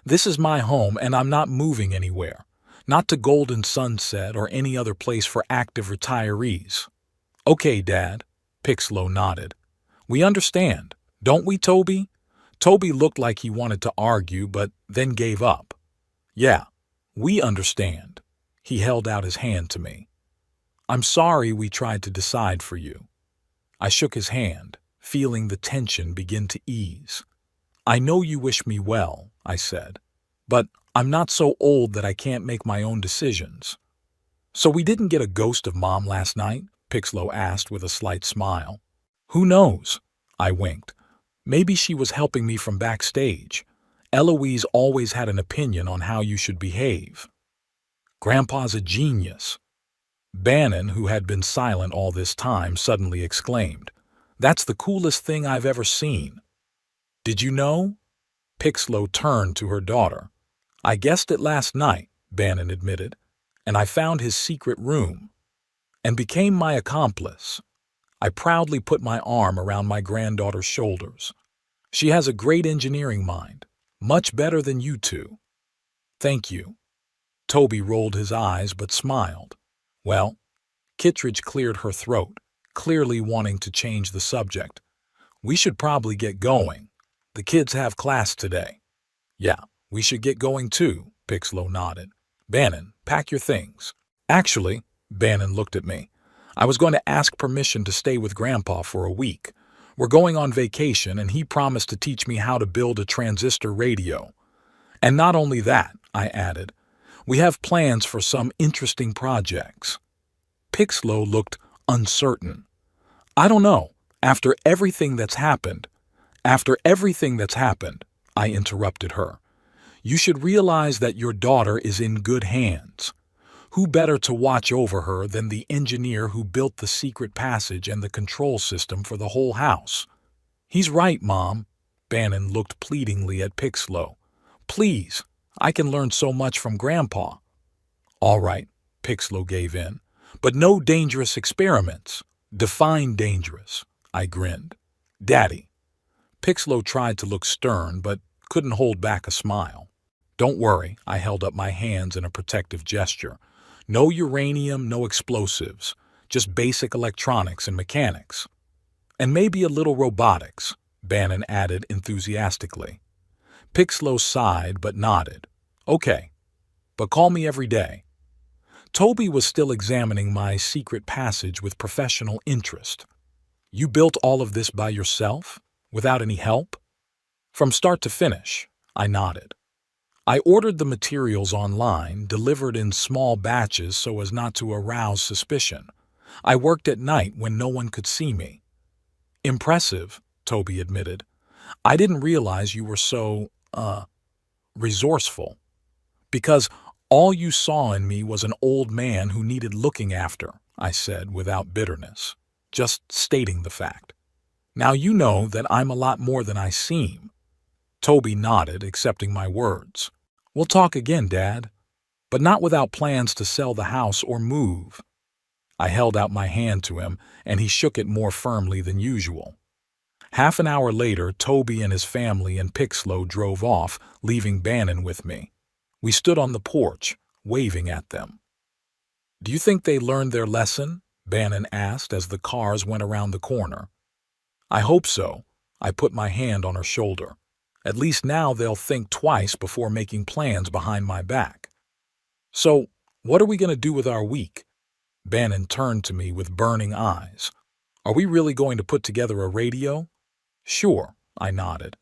This is my home and I'm not moving anywhere. Not to Golden Sunset or any other place for active retirees. Okay, Dad. Pixlow nodded. We understand, don't we, Toby? Toby looked like he wanted to argue but then gave up. Yeah, we understand. He held out his hand to me. I'm sorry we tried to decide for you. I shook his hand, feeling the tension begin to ease. I know you wish me well, I said, but I'm not so old that I can't make my own decisions. So we didn't get a ghost of Mom last night? Pixlow asked with a slight smile. Who knows? I winked. Maybe she was helping me from backstage. Eloise always had an opinion on how you should behave. Grandpa's a genius. Bannon, who had been silent all this time, suddenly exclaimed, That's the coolest thing I've ever seen. Did you know? Pixlow turned to her daughter. I guessed it last night, Bannon admitted, and I found his secret room and became my accomplice. I proudly put my arm around my granddaughter's shoulders. She has a great engineering mind, much better than you two. Thank you. Toby rolled his eyes but smiled. Well, Kittredge cleared her throat, clearly wanting to change the subject. We should probably get going. The kids have class today. Yeah, we should get going too, Pixlow nodded. Bannon, pack your things. Actually, Bannon looked at me. I was going to ask permission to stay with Grandpa for a week. We're going on vacation and he promised to teach me how to build a transistor radio. And not only that, I added, we have plans for some interesting projects. Pixlow looked uncertain. I don't know. After everything that's happened, I interrupted her. You should realize that your daughter is in good hands. Who better to watch over her than the engineer who built the secret passage and the control system for the whole house? He's right, Mom. Bannon looked pleadingly at Pixlow. Please, I can learn so much from Grandpa. All right, Pixlow gave in. But no dangerous experiments. Define dangerous. I grinned. Daddy. Pixlow tried to look stern, but couldn't hold back a smile. Don't worry, I held up my hands in a protective gesture. No uranium, no explosives. Just basic electronics and mechanics. And maybe a little robotics, Bannon added enthusiastically. Pixlow sighed but nodded. Okay, but call me every day. Toby was still examining my secret passage with professional interest. You built all of this by yourself? Without any help? From start to finish, I nodded. I ordered the materials online, delivered in small batches so as not to arouse suspicion. I worked at night when no one could see me. Impressive, Toby admitted. I didn't realize you were so, resourceful. Because all you saw in me was an old man who needed looking after, I said without bitterness, just stating the fact. Now you know that I'm a lot more than I seem. Toby nodded, accepting my words. We'll talk again, Dad, but not without plans to sell the house or move. I held out my hand to him, and he shook it more firmly than usual. Half an hour later, Toby and his family and Pixlow drove off, leaving Bannon with me. We stood on the porch, waving at them. Do you think they learned their lesson? Bannon asked as the cars went around the corner. I hope so. I put my hand on her shoulder. At least now they'll think twice before making plans behind my back. So, what are we going to do with our week? Bannon turned to me with burning eyes. Are we really going to put together a radio? Sure, I nodded.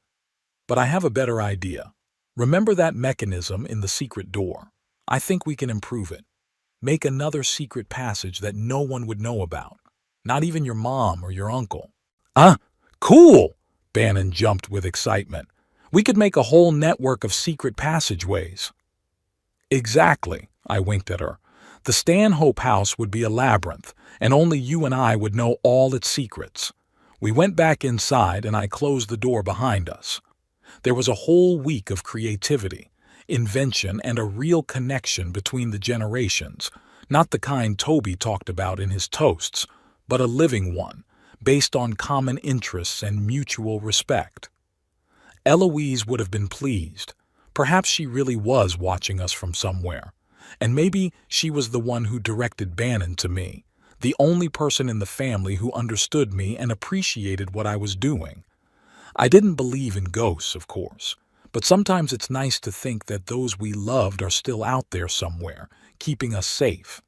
But I have a better idea. Remember that mechanism in the secret door? I think we can improve it. Make another secret passage that no one would know about. Not even your mom or your uncle. Ah, cool! Bannon jumped with excitement. We could make a whole network of secret passageways. Exactly, I winked at her. The Stanhope house would be a labyrinth, and only you and I would know all its secrets. We went back inside and I closed the door behind us. There was a whole week of creativity, invention, and a real connection between the generations, not the kind Toby talked about in his toasts, but a living one, based on common interests and mutual respect. Eloise would have been pleased. Perhaps she really was watching us from somewhere. And maybe she was the one who directed Bannon to me, the only person in the family who understood me and appreciated what I was doing. I didn't believe in ghosts, of course, but sometimes it's nice to think that those we loved are still out there somewhere, keeping us safe.